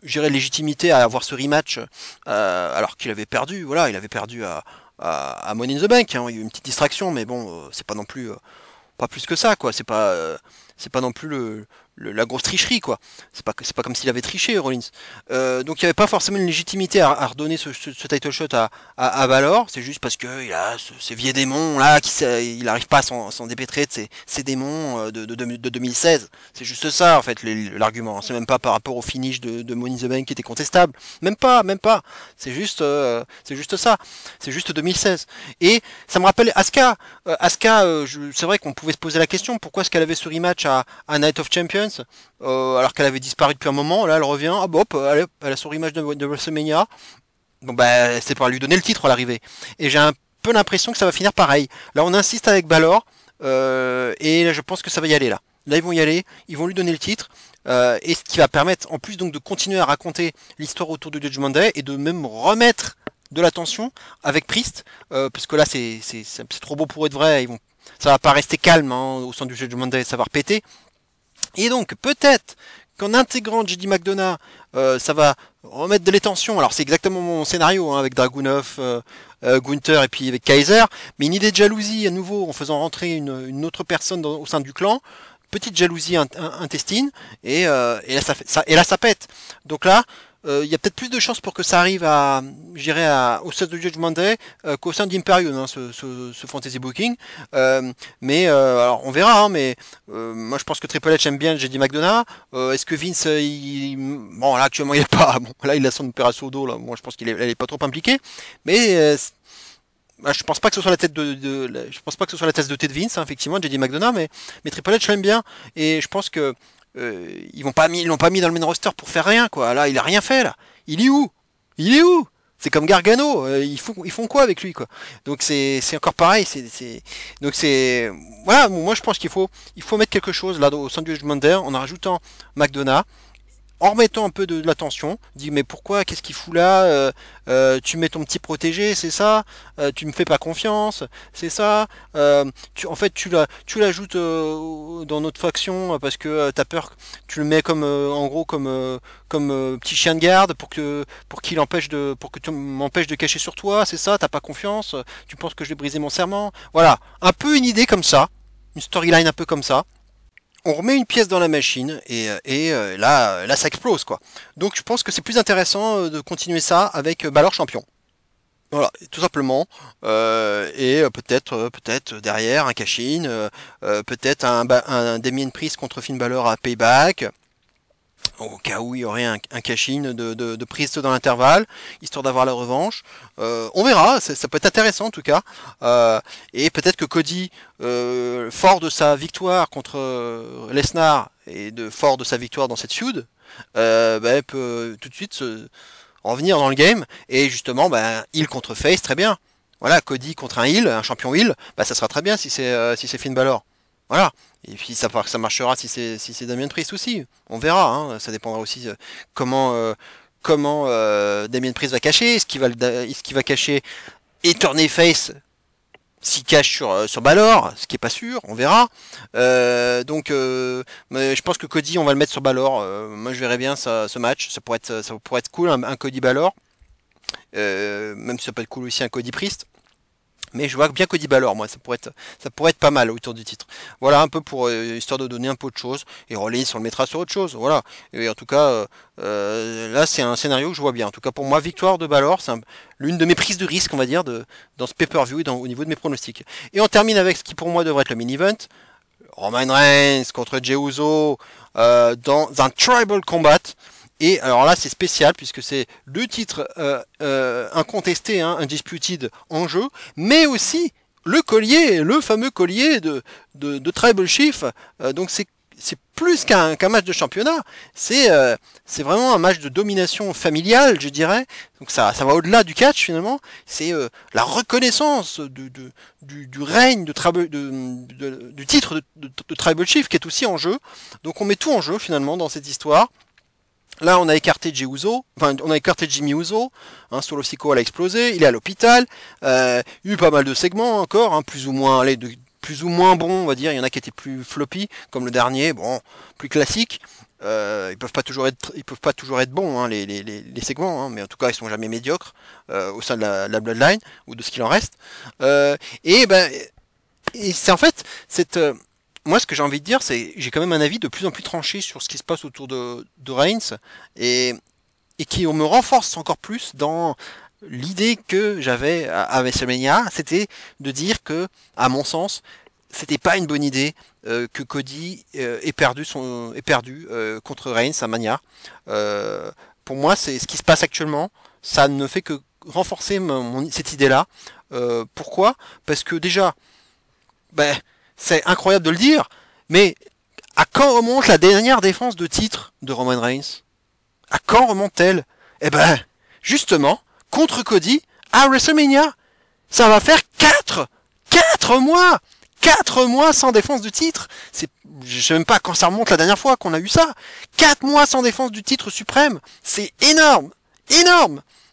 je dirais, légitimité à avoir ce rematch, alors qu'il avait perdu. Voilà, il avait perdu à Money in the Bank. Hein. Il y a eu une petite distraction, mais bon, c'est pas non plus. Pas plus que ça, quoi. C'est pas non plus la grosse tricherie, quoi. C'est pas comme s'il avait triché, Rollins. Donc il n'y avait pas forcément une légitimité à redonner ce title shot à Balor. C'est juste parce que il a ces vieux démons là, il n'arrive pas à s'en dépêtrer de ces démons de 2016. C'est juste ça, en fait, l'argument. C'est même pas par rapport au finish de Money in the Bank qui était contestable. Même pas. C'est juste ça. C'est juste 2016. Et ça me rappelle Asuka. C'est vrai qu'on pouvait se poser la question, pourquoi est-ce qu'elle avait ce rematch à Night of Champions, alors qu'elle avait disparu depuis un moment. Là, elle revient. Ah, hop, elle a son rematch de WrestleMania. Bon, bah, c'est pour lui donner le titre à l'arrivée. Et j'ai un peu l'impression que ça va finir pareil. Là, on insiste avec Balor, et là, je pense que ça va y aller là. Là, ils vont y aller, ils vont lui donner le titre, et ce qui va permettre, en plus, donc, de continuer à raconter l'histoire autour de Judgment Day et de même remettre de l'attention avec Priest, parce que là, c'est trop beau pour être vrai. Ça va pas rester calme, hein, au sein du Judgment Day, ça va repéter. Et donc, peut-être qu'en intégrant JD McDonough, ça va remettre de l'étention. Alors, c'est exactement mon scénario, hein, avec Dragunov, Gunther et puis avec Kaiser. Mais une idée de jalousie, à nouveau, en faisant rentrer une autre personne au sein du clan. Petite jalousie intestine. Et là, ça pète. Donc là, il y a peut-être plus de chances pour que ça arrive au sein de Judgment Day qu'au sein d'Imperium, hein, ce fantasy booking. Alors on verra, hein, mais moi je pense que Triple H aime bien JD McDonough. Est-ce que Vince, bon là actuellement il est pas, bon là il a son opération au dos là. Moi je pense qu'il est pas trop impliqué, mais je pense pas que ce soit la tête je pense pas que ce soit la tasse de thé de Vince, hein, effectivement, JD McDonough, mais Triple H l'aime bien, et je pense que ils l'ont pas mis dans le main roster pour faire rien, quoi. Là, il a rien fait là. Il est où? C'est comme Gargano. Ils font quoi avec lui, quoi. Donc c'est encore pareil. Donc voilà. Moi, je pense qu'il faut mettre quelque chose là au sein du Judgment Day en rajoutant McDonough, en remettant un peu de l'attention. Dit mais pourquoi, qu'est-ce qu'il fout là, tu mets ton petit protégé, c'est ça, tu me fais pas confiance, c'est ça, tu l'ajoutes dans notre faction parce que t'as peur, tu le mets comme en gros comme petit chien de garde pour que tu m'empêches de cacher sur toi, c'est ça, t'as pas confiance, tu penses que je vais briser mon serment. Voilà, un peu une idée comme ça, une storyline un peu comme ça. On remet une pièce dans la machine et là ça explose, quoi. Donc je pense que c'est plus intéressant de continuer ça avec Balor champion. Voilà, tout simplement. Et peut-être derrière un cash-in, peut-être un Damien Priest contre Finn Balor à Payback. Au cas où il y aurait un cash-in de Priest dans l'intervalle, histoire d'avoir la revanche. On verra, ça peut être intéressant en tout cas. Et peut-être que Cody, fort de sa victoire contre Lesnar et fort de sa victoire dans cette feud, peut tout de suite en venir dans le game. Et justement, heel contre face, très bien. Voilà, Cody contre un heel, un champion heel, ça sera très bien si c'est Finn Balor. Voilà. Et puis ça marchera si c'est Damien Priest aussi. On verra, hein. Ça dépendra aussi comment Damien Priest va cacher. Est-ce qu'il va cacher et tourner face s'il cache sur Balor, ce qui est pas sûr, on verra. Mais je pense que Cody, on va le mettre sur Balor. Moi je verrais bien ce match. Ça pourrait être cool, un Cody Balor. Même si ça peut être cool aussi un Cody Priest. Mais je vois bien Cody Balor, moi, ça pourrait être pas mal autour du titre. Voilà, un peu pour histoire de donner un peu de choses. Et Rollins, on le mettra sur autre chose. Voilà. Et en tout cas, là, c'est un scénario que je vois bien. En tout cas, pour moi, victoire de Balor, c'est l'une de mes prises de risque, on va dire, dans ce pay-per-view et au niveau de mes pronostics. Et on termine avec ce qui, pour moi, devrait être le main-event. Roman Reigns contre Jey Uso dans un Tribal Combat. Et alors là, c'est spécial puisque c'est deux titres incontestés, hein, undisputed en jeu, mais aussi le collier, le fameux collier de Tribal Chief. Donc c'est plus qu'un match de championnat, c'est vraiment un match de domination familiale, je dirais. Donc ça va au-delà du catch finalement. C'est la reconnaissance du règne du titre de Tribal Chief qui est aussi en jeu. Donc on met tout en jeu finalement dans cette histoire. Là, on a écarté Jey Uso, enfin, on a écarté Jimmy Uso. Solo Sikoa a explosé, il est à l'hôpital. Il y a eu pas mal de segments encore, plus ou moins, plus ou moins bons, on va dire. Il y en a qui étaient plus floppy, comme le dernier, bon, plus classique. Ils peuvent pas toujours être bons, les segments, mais en tout cas, ils sont jamais médiocres au sein de la Bloodline ou de ce qu'il en reste. Et c'est en fait moi, ce que j'ai envie de dire, c'est j'ai quand même un avis de plus en plus tranché sur ce qui se passe autour de Reigns et qui me renforce encore plus dans l'idée que j'avais à WrestleMania, c'était de dire que, à mon sens, c'était pas une bonne idée que Cody ait perdu contre Reigns à Mania. Pour moi, c'est ce qui se passe actuellement. Ça ne fait que renforcer cette idée-là. Pourquoi ? Parce que déjà, c'est incroyable de le dire, mais à quand remonte la dernière défense de titre de Roman Reigns ? À quand remonte-t-elle ? Justement, contre Cody, à WrestleMania. Ça va faire 4 mois 4 mois sans défense de titre. Je sais même pas quand ça remonte la dernière fois qu'on a eu ça. 4 mois sans défense du titre suprême. C'est énorme.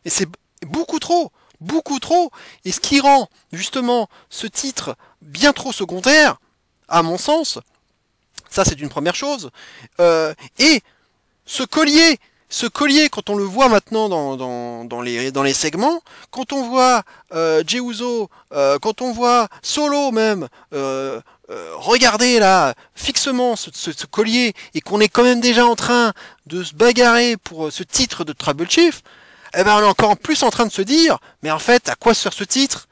Et c'est beaucoup trop. Et ce qui rend, justement, ce titre bien trop secondaire, à mon sens, ça c'est une première chose. Et ce collier, quand on le voit maintenant dans les segments, quand on voit Jey Uso, quand on voit Solo même, regarder là fixement ce collier, et qu'on est quand même déjà en train de se bagarrer pour ce titre de Tribal Chief, on est encore plus en train de se dire, mais en fait, à quoi sert ce titre ?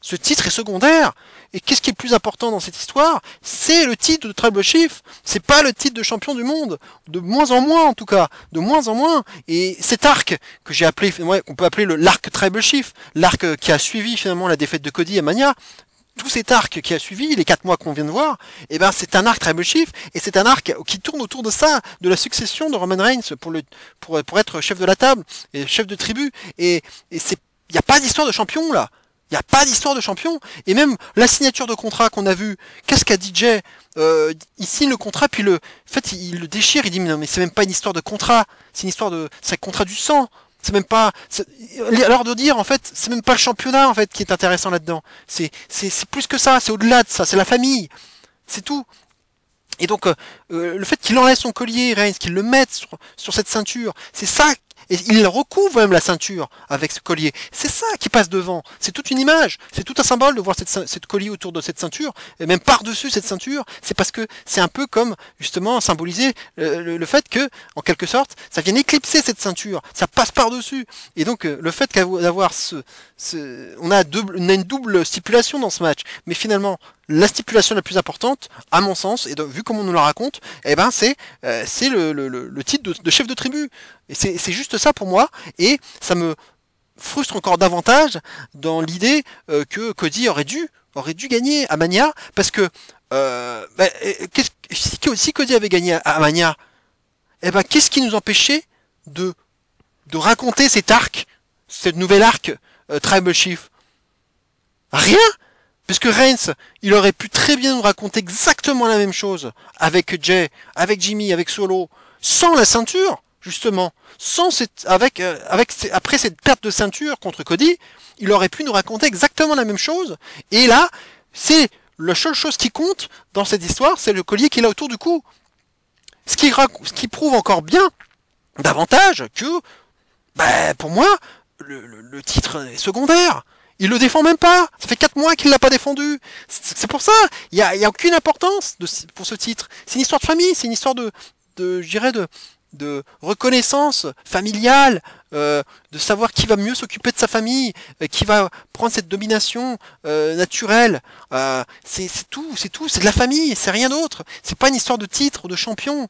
Ce titre est secondaire. Et qu'est-ce qui est le plus important dans cette histoire ? C'est le titre de Tribal Chief. C'est pas le titre de champion du monde. De moins en moins, en tout cas. De moins en moins. Et cet arc, que j'ai appelé, on peut appeler l'arc Tribal Chief, l'arc qui a suivi finalement la défaite de Cody à Mania, tout cet arc qui a suivi, les 4 mois qu'on vient de voir, c'est un arc Tribal Chief, et c'est un arc qui tourne autour de ça, de la succession de Roman Reigns pour être chef de la table, et chef de tribu, et il n'y a pas d'histoire de champion, là. Il n'y a pas d'histoire de champion. Et même la signature de contrat qu'on a vu, qu'est-ce qu'a dit Jey ? Il signe le contrat, puis il le déchire, il dit mais non, mais c'est même pas une histoire de contrat, c'est un contrat du sang. C'est même pas, alors de dire en fait, c'est même pas le championnat en fait qui est intéressant là-dedans. C'est plus que ça, c'est au-delà de ça, c'est la famille, c'est tout. Et donc le fait qu'il enlève son collier, Reigns, qu'il le mette sur cette ceinture, c'est ça. Et il recouvre même la ceinture avec ce collier. C'est ça qui passe devant. C'est toute une image. C'est tout un symbole de voir cette collier autour de cette ceinture. Et même par-dessus cette ceinture. C'est parce que c'est un peu comme, justement, symboliser le fait que, en quelque sorte, ça vient éclipser cette ceinture. Ça passe par-dessus. Et donc, le fait d'avoir on a une double stipulation dans ce match. Mais finalement, la stipulation la plus importante, à mon sens, et vu comme on nous la raconte, c'est le titre de chef de tribu. Et c'est juste ça pour moi, et ça me frustre encore davantage dans l'idée que Cody aurait dû gagner à Mania, parce que si Cody avait gagné à Mania, qu'est-ce qui nous empêchait de raconter cet arc, cette nouvelle arc Tribal Chief ? Rien. Puisque Reigns, il aurait pu très bien nous raconter exactement la même chose avec Jey, avec Jimmy, avec Solo, sans la ceinture, justement, après cette perte de ceinture contre Cody, il aurait pu nous raconter exactement la même chose. Et là, c'est la seule chose qui compte dans cette histoire, c'est le collier qu'il a autour du cou. Ce qui prouve encore bien davantage que, pour moi, le titre est secondaire. Il le défend même pas. Ça fait 4 mois qu'il l'a pas défendu. C'est pour ça. Il y a aucune importance pour ce titre. C'est une histoire de famille. C'est une histoire de reconnaissance familiale, de savoir qui va mieux s'occuper de sa famille, qui va prendre cette domination naturelle. C'est tout. C'est de la famille. C'est rien d'autre. C'est pas une histoire de titre ou de champion.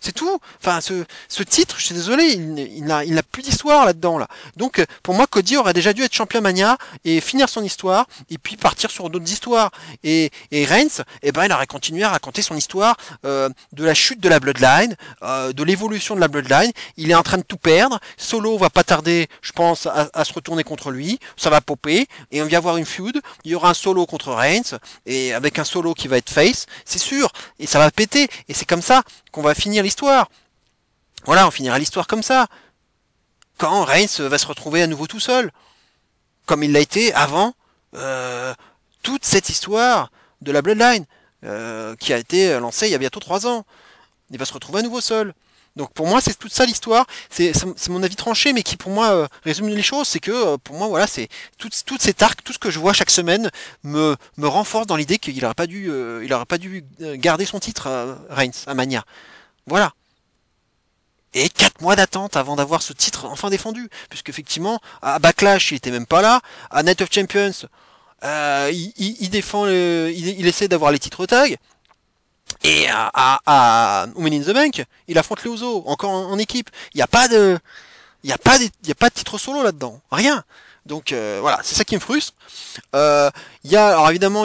C'est tout. Enfin, ce titre, je suis désolé, il n'a plus d'histoire là-dedans, là. Donc, pour moi, Cody aurait déjà dû être champion Mania et finir son histoire, et puis partir sur d'autres histoires. Et Reigns, eh ben, il aurait continué à raconter son histoire de la chute de la Bloodline, de l'évolution de la Bloodline. Il est en train de tout perdre. Solo va pas tarder, je pense, à se retourner contre lui. Ça va popper, et on va avoir une feud. Il y aura un Solo contre Reigns, et avec un Solo qui va être face, c'est sûr, et ça va péter. Et c'est comme ça qu'on va finir l'histoire. Voilà, on finira l'histoire comme ça. Quand Reigns va se retrouver à nouveau tout seul. Comme il l'a été avant toute cette histoire de la Bloodline qui a été lancée il y a bientôt 3 ans. Il va se retrouver à nouveau seul. Donc pour moi, c'est toute ça l'histoire. C'est mon avis tranché, mais qui pour moi résume les choses. C'est que pour moi, voilà, c'est toutes ces arcs, tout ce que je vois chaque semaine me renforce dans l'idée qu'il n'aurait pas dû, garder son titre, Reigns, à Mania. Voilà. Et 4 mois d'attente avant d'avoir ce titre enfin défendu. Puisque effectivement, à Backlash, il était même pas là. À Night of Champions, il défend il essaie d'avoir les titres tag. Et à Women in the Bank, il affronte les Usos, encore en équipe. Il n'y a pas de, il y a pas de titre solo là-dedans. Rien. Donc voilà, c'est ça qui me frustre. Alors évidemment,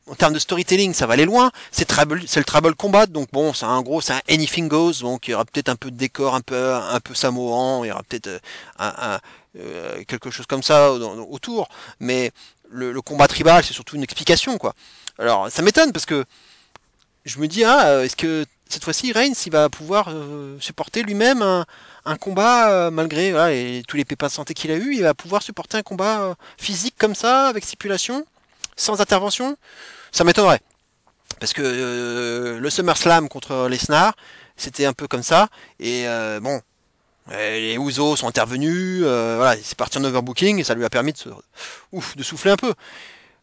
en termes de storytelling, ça va aller loin. C'est le Tribal Combat, donc bon, c'est un anything goes, donc il y aura peut-être un peu de décor, un peu samoan, il y aura peut-être quelque chose comme ça autour. Mais le combat tribal, c'est surtout une explication, quoi. Alors, ça m'étonne parce que je me dis, est-ce que cette fois-ci, Reigns, il va pouvoir supporter lui-même un combat, malgré et tous les pépins de santé qu'il a eu, il va pouvoir supporter un combat physique comme ça, avec stipulation, sans intervention? Ça m'étonnerait. Parce que le SummerSlam contre Lesnar, c'était un peu comme ça. Et bon, les Usos sont intervenus, voilà, c'est parti en overbooking et ça lui a permis de souffler un peu.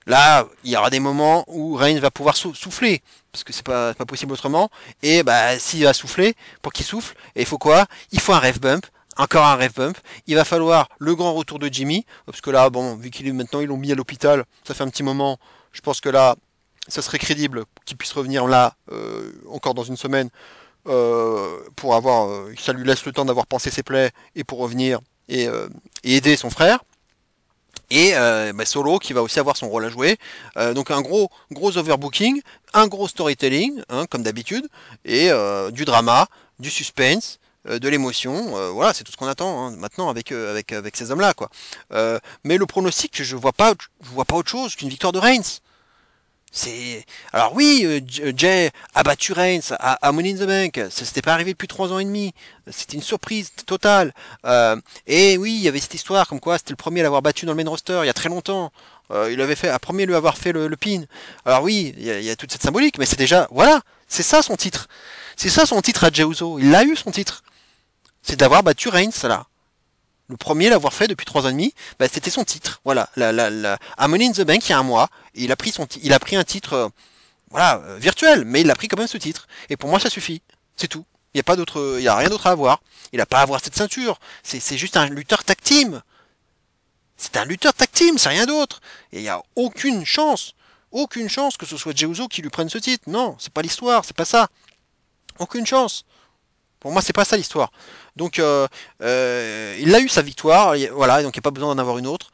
Là, il y aura des moments où Reigns va pouvoir souffler, parce que c'est pas possible autrement. Et bah, s'il va souffler, pour qu'il souffle, il faut quoi? Il faut un ref bump. Encore un ref bump. Il va falloir le grand retour de Jimmy, parce que là, bon, vu qu'il est maintenant, ils l'ont mis à l'hôpital, ça fait un petit moment. Je pense que là, ça serait crédible qu'il puisse revenir là, encore dans une semaine, pour avoir, ça lui laisse le temps d'avoir pensé ses plaies et pour revenir et aider son frère. Et Solo qui va aussi avoir son rôle à jouer. Donc un gros overbooking, un gros storytelling, hein, comme d'habitude, et du drama, du suspense, de l'émotion. Voilà, c'est tout ce qu'on attend maintenant avec ces hommes-là, quoi. Mais le pronostic, je vois pas autre chose qu'une victoire de Reigns. Alors oui, Jay a battu Reigns à Money in the Bank, ça s'était pas arrivé depuis 3 ans et demi, c'était une surprise totale. Et oui, il y avait cette histoire comme quoi c'était le premier à l'avoir battu dans le main roster il y a très longtemps. Il avait fait, à premier lui avoir fait le pin. Alors oui, il y a toute cette symbolique, mais c'est déjà, voilà, c'est ça son titre. C'est ça son titre à Jey Uso, il a eu son titre. C'est d'avoir battu Reigns, là. Le premier l'avoir fait depuis 3 ans et demi, c'était son titre. Voilà, à Money in the Bank il y a un mois, il a pris un titre, virtuel, mais il a pris quand même ce titre. Et pour moi, ça suffit. C'est tout. Il y a rien d'autre à avoir. Il a pas à avoir cette ceinture. C'est juste un lutteur tag team. C'est un lutteur tag team, c'est rien d'autre. Et il y a aucune chance que ce soit Jey Uso qui lui prenne ce titre. Non, c'est pas l'histoire, c'est pas ça. Aucune chance. Pour moi, c'est pas ça l'histoire. Donc, il a eu sa victoire, voilà, donc il n'y a pas besoin d'en avoir une autre.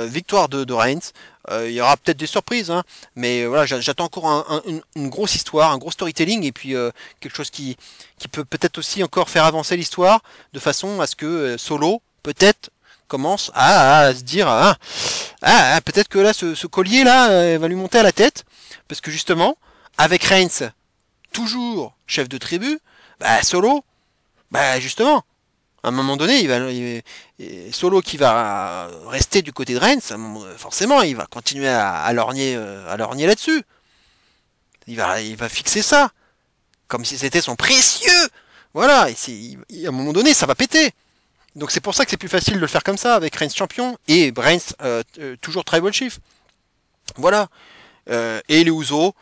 Victoire de Reigns. Il y aura peut-être des surprises, hein, mais voilà, j'attends encore une grosse histoire, un gros storytelling, et puis quelque chose qui peut peut-être aussi encore faire avancer l'histoire, de façon à ce que Solo, peut-être, commence à se dire, peut-être que là, ce collier là va lui monter à la tête, parce que justement, avec Reigns, toujours chef de tribu, Solo, justement, à un moment donné, Solo qui va rester du côté de Reigns, forcément, il va continuer à lorgner là-dessus. Il va fixer ça, comme si c'était son précieux. Voilà, et à un moment donné, ça va péter. Donc c'est pour ça que c'est plus facile de le faire comme ça, avec Reigns champion et Reigns toujours tribal chief. Voilà. Et les Usos,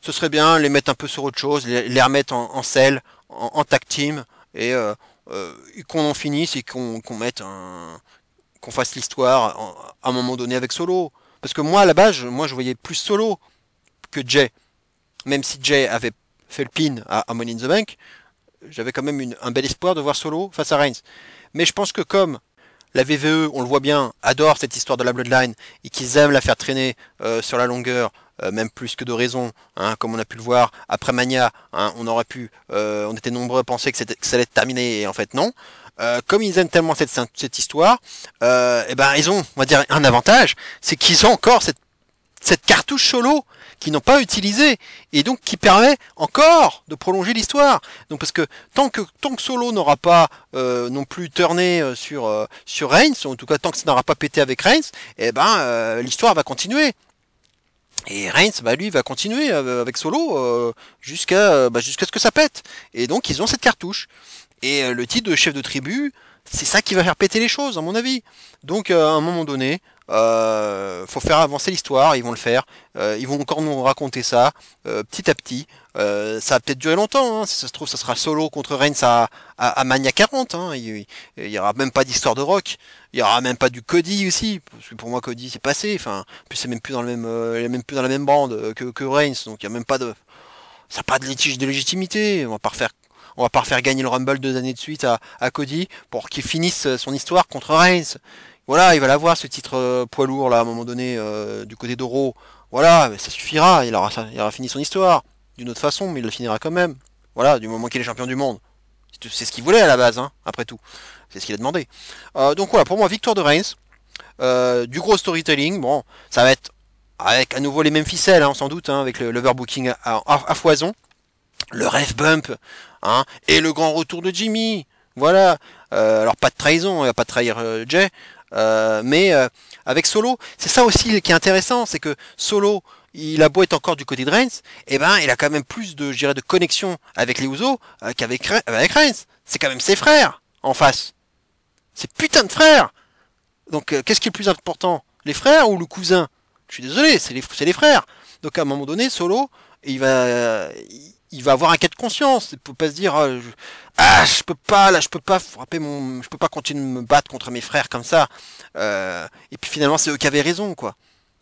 ce serait bien les mettre un peu sur autre chose, les remettre en selle, en tag team, et qu'on en finisse et qu'on fasse l'histoire à un moment donné avec Solo. Parce que moi, à la base, je voyais plus Solo que Jay. Même si Jay avait fait le pin à Money in the Bank, j'avais quand même un bel espoir de voir Solo face à Reigns. Mais je pense que comme la VVE, on le voit bien, adore cette histoire de la Bloodline et qu'ils aiment la faire traîner sur la longueur, même plus que de raison, hein, comme on a pu le voir après Mania, hein, on était nombreux à penser que ça allait être terminé et en fait non. Comme ils aiment tellement cette histoire, et ben ils ont, on va dire, un avantage, c'est qu'ils ont encore cette cartouche Solo qu'ils n'ont pas utilisée et donc qui permet encore de prolonger l'histoire. Donc parce que tant que Solo n'aura pas non plus turné sur Reigns, ou en tout cas tant que ça n'aura pas pété avec Reigns, et ben l'histoire va continuer. Et Reigns, bah lui, va continuer avec Solo jusqu'à ce que ça pète. Et donc ils ont cette cartouche. Et le titre de chef de tribu, c'est ça qui va faire péter les choses, à mon avis. Donc à un moment donné, faut faire avancer l'histoire, ils vont le faire. Ils vont encore nous raconter ça petit à petit. Ça va peut-être durer longtemps, hein. Si ça se trouve, ça sera Solo contre Reigns à Mania 40. Hein. Il y aura même pas d'histoire de Rock. Il y aura même pas du Cody aussi. Parce que pour moi, Cody c'est passé. Enfin, en plus c'est même plus dans le même, il est même plus dans la même bande que Reigns. Donc il y a même pas de, ça n'a pas de litige de légitimité. On va pas refaire gagner le Rumble 2 années de suite à Cody pour qu'il finisse son histoire contre Reigns. Voilà, il va l'avoir ce titre poids lourd là à un moment donné du côté d'Euro. Voilà, ça suffira, il aura fini son histoire d'une autre façon, mais il le finira quand même. Voilà, du moment qu'il est champion du monde. C'est ce qu'il voulait à la base, hein, après tout. C'est ce qu'il a demandé. Donc voilà, pour moi, victoire de Reigns. Du gros storytelling, bon, ça va être avec à nouveau les mêmes ficelles, hein, sans doute, hein, avec l'overbooking à foison. Le ref bump, hein, et le grand retour de Jimmy. Voilà. Alors pas de trahison, il va pas trahir Jay. Mais avec Solo, c'est ça aussi qui est intéressant, c'est que Solo, il a beau être encore du côté de Reigns, et ben il a quand même plus de, je dirais, de connexion avec les Usos qu'avec Reigns. C'est quand même ses frères en face. C'est putain de frères. Donc qu'est-ce qui est le plus important, les frères ou le cousin? Je suis désolé, c'est les frères. Donc à un moment donné, Solo, il va avoir un cas de conscience. Il peut pas se dire je peux pas frapper je peux pas continuer de me battre contre mes frères comme ça. Et puis finalement c'est eux qui avaient raison, quoi.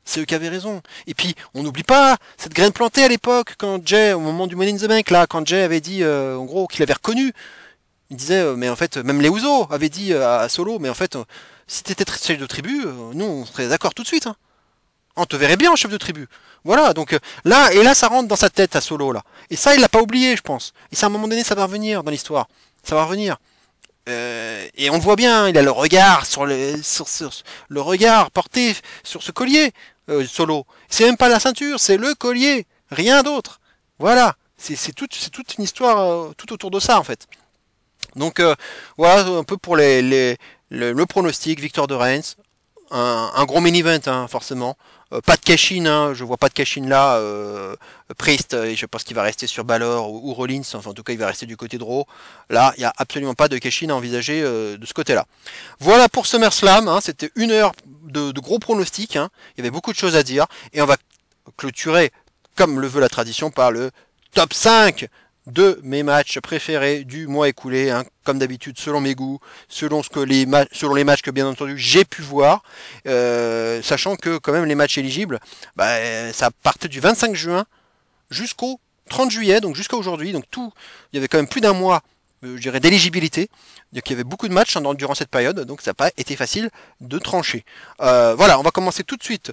C'est eux qui avaient raison. Et puis on n'oublie pas cette graine plantée à l'époque quand Jay, au moment du Money in the Bank là, quand Jay avait dit en gros qu'il avait reconnu. Il disait mais en fait même les Usos avaient dit à Solo mais en fait si t'étais chef de tribu, nous on serait d'accord tout de suite. Hein. On te verrait bien en chef de tribu. Voilà, donc là ça rentre dans sa tête à Solo là. Et ça il l'a pas oublié, je pense. Et ça à un moment donné ça va revenir dans l'histoire. Ça va revenir. Et on le voit bien, il a le regard sur le regard porté sur ce collier, Solo. C'est même pas la ceinture, c'est le collier, rien d'autre. Voilà, c'est toute une histoire tout autour de ça en fait. Donc voilà un peu pour le pronostic, victoire de Reigns. Un gros main event, hein, forcément. Pas de cash-in, hein, je vois pas de cash-in là. Priest, je pense qu'il va rester sur Balor ou Rollins, enfin en tout cas il va rester du côté de Raw. Là, il n'y a absolument pas de cash-in à envisager de ce côté-là. Voilà pour SummerSlam, hein, c'était 1 heure de gros pronostics, hein, il y avait beaucoup de choses à dire, et on va clôturer, comme le veut la tradition, par le top 5 de mes matchs préférés du mois écoulé, hein, comme d'habitude selon mes goûts, selon les matchs que bien entendu j'ai pu voir, sachant que quand même les matchs éligibles, ça partait du 25 juin jusqu'au 30 juillet, donc jusqu'à aujourd'hui, donc il y avait quand même plus d'un mois, je dirais, d'éligibilité, donc il y avait beaucoup de matchs durant cette période, donc ça n'a pas été facile de trancher. Voilà, on va commencer tout de suite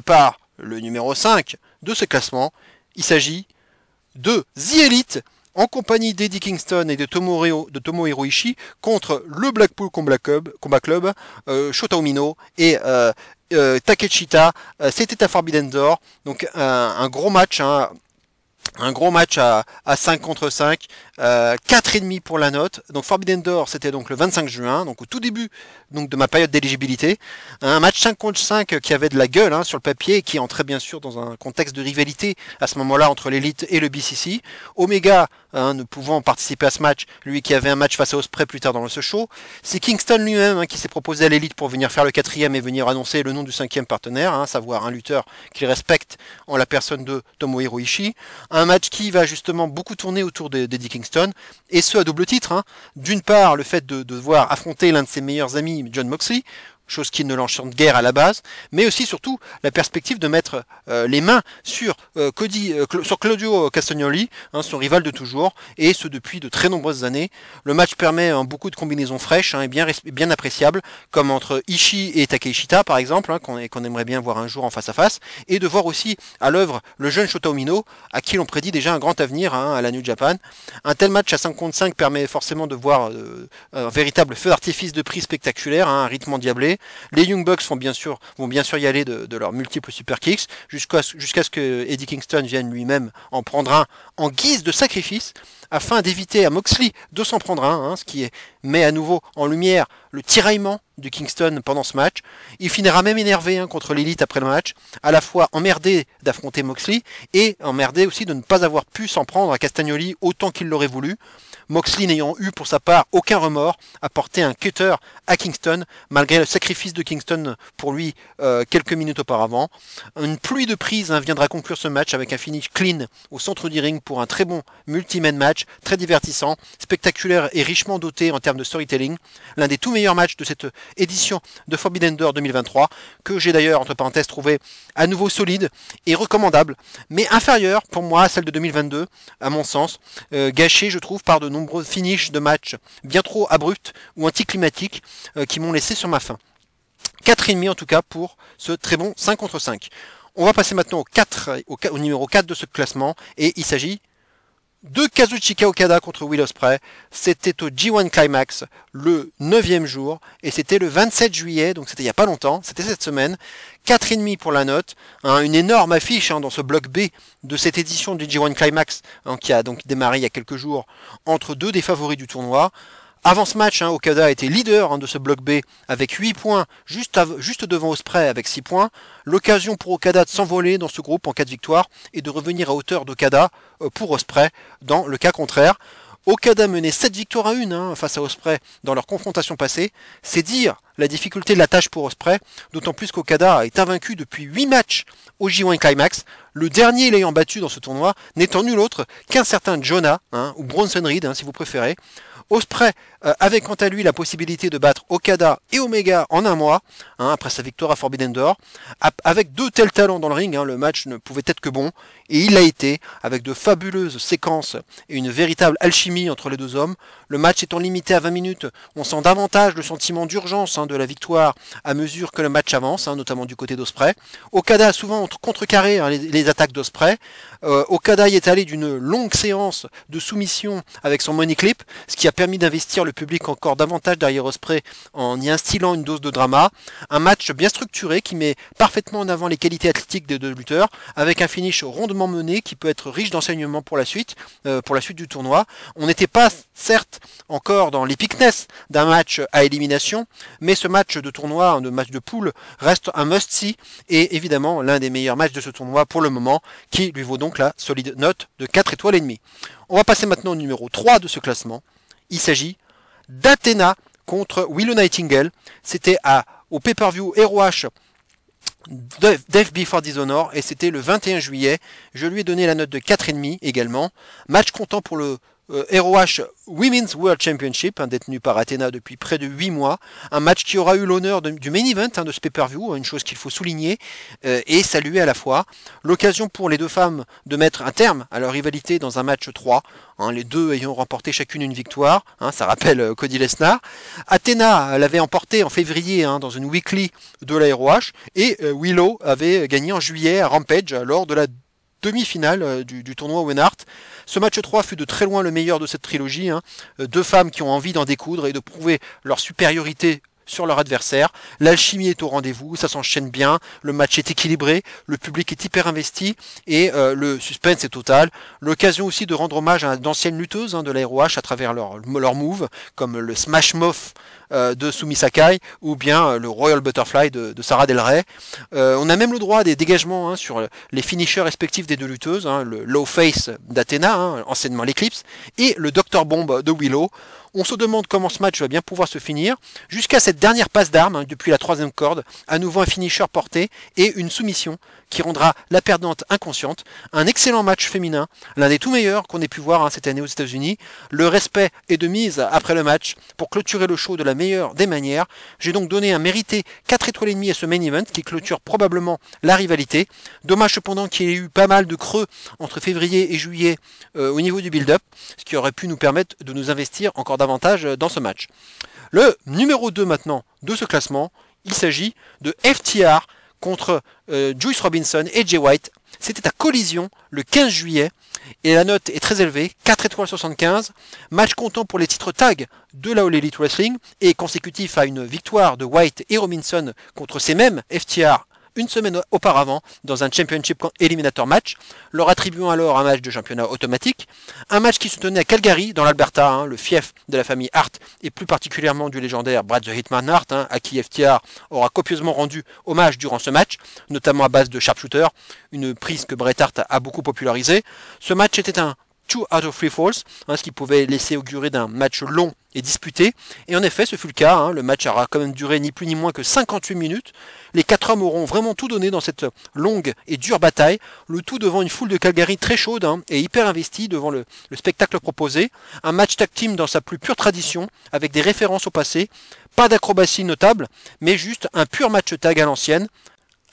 par le numéro 5 de ce classement. Il s'agit de The Elite en compagnie d'Eddie Kingston et de Tomohiro Ishii contre le Blackpool Combat Club, Shota Umino et Takeshita. C'était à Forbidden Door, donc un gros match, hein, un gros match à 5 contre 5, 4,5 pour la note. Donc Forbidden Door, c'était donc le 25 juin, donc au tout début donc, de ma période d'éligibilité. Un match 5 contre 5 qui avait de la gueule, hein, sur le papier et qui entrait bien sûr dans un contexte de rivalité à ce moment-là entre l'Elite et le BCC. Omega, hein, ne pouvant participer à ce match, lui qui avait un match face à Ospreay plus tard dans ce show. C'est Kingston lui-même, hein, qui s'est proposé à l'Elite pour venir faire le 4e et venir annoncer le nom du 5e partenaire, hein, savoir un lutteur qu'il respecte en la personne de Tomohiro Ishii. Un match qui va justement beaucoup tourner autour d'Eddie Kingston, et ce à double titre, hein. D'une part le fait de devoir affronter l'un de ses meilleurs amis, Jon Moxley, chose qui ne l'enchante guère à la base, mais aussi surtout la perspective de mettre les mains sur sur Claudio Castagnoli, hein, son rival de toujours, et ce depuis de très nombreuses années. Le match permet beaucoup de combinaisons fraîches, hein, et bien appréciables, comme entre Ishii et Takeshita par exemple, hein, qu'on aimerait bien voir un jour en face à face, et de voir aussi à l'œuvre le jeune Shota Umino, à qui l'on prédit déjà un grand avenir, hein, à la New Japan. Un tel match à 5 contre 5 permet forcément de voir un véritable feu d'artifice de prix spectaculaire, hein, un rythme endiablé. Les Young Bucks vont bien sûr y aller de leurs multiples super kicks, jusqu'à ce que Eddie Kingston vienne lui-même en prendre un en guise de sacrifice, afin d'éviter à Moxley de s'en prendre un, hein, ce qui met à nouveau en lumière le tiraillement de Kingston pendant ce match. Il finira même énervé, hein, contre l'élite après le match, à la fois emmerdé d'affronter Moxley et emmerdé aussi de ne pas avoir pu s'en prendre à Castagnoli autant qu'il l'aurait voulu. Moxley n'ayant eu pour sa part aucun remords à porter un cutter à Kingston, malgré le sacrifice de Kingston pour lui quelques minutes auparavant. Une pluie de prises, hein, viendra conclure ce match avec un finish clean au centre du ring pour un très bon multi-man match, très divertissant, spectaculaire et richement doté en termes de storytelling. L'un des tout meilleurs matchs de cette édition de Forbidden Door 2023, que j'ai d'ailleurs entre parenthèses trouvé à nouveau solide et recommandable, mais inférieur pour moi à celle de 2022, à mon sens, gâché je trouve par de nombreux finishes de matchs bien trop abrupts ou anticlimatiques qui m'ont laissé sur ma faim. 4,5 en tout cas pour ce très bon 5 contre 5. On va passer maintenant au numéro 4 de ce classement, et il s'agit de Kazuchika Okada contre Will Ospreay. C'était au G1 Climax le 9e jour, et c'était le 27 juillet, donc c'était il n'y a pas longtemps, c'était cette semaine. 4,5 pour la note, hein, une énorme affiche, hein, dans ce bloc B de cette édition du G1 Climax, hein, qui a donc démarré il y a quelques jours entre deux des favoris du tournoi. Avant ce match, hein, Okada était leader, hein, de ce bloc B avec 8 points, juste devant Ospreay avec 6 points. L'occasion pour Okada de s'envoler dans ce groupe en cas de victoire et de revenir à hauteur d'Okada pour Ospreay dans le cas contraire. Okada menait 7 victoires à 1, hein, face à Ospreay dans leur confrontation passée. C'est dire la difficulté de la tâche pour Ospreay, d'autant plus qu'Okada est invaincu depuis 8 matchs au G1 Climax, le dernier l'ayant battu dans ce tournoi n'étant nul autre qu'un certain Jonah, hein, ou Bronson Reed, hein, si vous préférez. Ospreay avait quant à lui la possibilité de battre Okada et Omega en un mois, hein, après sa victoire à Forbidden Door. Avec deux tels talents dans le ring, hein, le match ne pouvait être que bon, et il l'a été, avec de fabuleuses séquences et une véritable alchimie entre les deux hommes. Le match étant limité à 20 minutes, on sent davantage le sentiment d'urgence, hein, de la victoire à mesure que le match avance, hein, notamment du côté d'Ospreay. Okada a souvent contrecarré, hein, les attaques d'Ospreay. Okada y est allé d'une longue séance de soumission avec son money clip, ce qui a permis d'investir le public encore davantage derrière Ospreay en y instillant une dose de drama. Un match bien structuré qui met parfaitement en avant les qualités athlétiques des deux lutteurs, avec un finish rondement mené qui peut être riche d'enseignements pour la suite du tournoi. On n'était pas certes encore dans l'épicness d'un match à élimination, mais ce match de tournoi, de match de poule, reste un must-see et évidemment l'un des meilleurs matchs de ce tournoi pour le moment, qui lui vaut donc la solide note de 4 étoiles et demie. On va passer maintenant au numéro 3 de ce classement. Il s'agit d'Athena contre Willow Nightingale. C'était au pay-per-view ROH Death Before Dishonor, et c'était le 21 juillet. Je lui ai donné la note de 4,5 également. Match comptant pour le ROH Women's World Championship, hein, détenu par Athena depuis près de 8 mois. Un match qui aura eu l'honneur du main event, hein, de ce pay-per-view, une chose qu'il faut souligner et saluer à la fois. L'occasion pour les deux femmes de mettre un terme à leur rivalité dans un match 3, hein, les deux ayant remporté chacune une victoire, hein, ça rappelle Cody Lesnar. Athena l'avait emporté en février, hein, dans une weekly de la ROH, et Willow avait gagné en juillet à Rampage lors de la demi-finale du tournoi Owen Hart. Ce match 3 fut de très loin le meilleur de cette trilogie, hein. Deux femmes qui ont envie d'en découdre et de prouver leur supériorité sur leur adversaire. L'alchimie est au rendez-vous, ça s'enchaîne bien, le match est équilibré, le public est hyper investi et le suspense est total. L'occasion aussi de rendre hommage à d'anciennes lutteuses, hein, de la ROH à travers leur move, comme le Smash Mouth de Sumi Sakai ou bien le Royal Butterfly de Sarah Del Rey. On a même le droit à des dégagements, hein, sur les finishers respectifs des deux lutteuses, hein, le Low Face d'Athena, hein, anciennement l'Eclipse, et le Dr Bomb de Willow. On se demande comment ce match va bien pouvoir se finir, jusqu'à cette dernière passe d'armes, hein, depuis la 3e corde, à nouveau un finisher porté et une soumission qui rendra la perdante inconsciente. Un excellent match féminin, l'un des tout meilleurs qu'on ait pu voir, hein, cette année aux États-Unis. Le respect est de mise après le match pour clôturer le show de la meilleure des manières. J'ai donc donné un mérité 4 étoiles et demie à ce main event qui clôture probablement la rivalité. Dommage cependant qu'il y ait eu pas mal de creux entre février et juillet au niveau du build-up, ce qui aurait pu nous permettre de nous investir encore davantage dans ce match. Le numéro 2 maintenant de ce classement, il s'agit de FTR contre Juice Robinson et Jay White. C'était à Collision le 15 juillet et la note est très élevée, 4 étoiles 75. Match comptant pour les titres tag de la All Elite Wrestling et consécutif à une victoire de White et Robinson contre ces mêmes FTR une semaine auparavant dans un Championship Eliminator match, leur attribuant alors un match de championnat automatique, un match qui se tenait à Calgary dans l'Alberta, hein, le fief de la famille Hart et plus particulièrement du légendaire Brad the Hitman Hart, hein, à qui FTR aura copieusement rendu hommage durant ce match, notamment à base de sharpshooter, une prise que Bret Hart a beaucoup popularisée. Ce match était un 2 out of 3 falls, hein, ce qui pouvait laisser augurer d'un match long et disputé. Et en effet, ce fut le cas. Hein, le match aura quand même duré ni plus ni moins que 58 minutes. Les 4 hommes auront vraiment tout donné dans cette longue et dure bataille. Le tout devant une foule de Calgary très chaude, hein, et hyper investie devant le spectacle proposé. Un match tag team dans sa plus pure tradition, avec des références au passé. Pas d'acrobatie notable, mais juste un pur match tag à l'ancienne.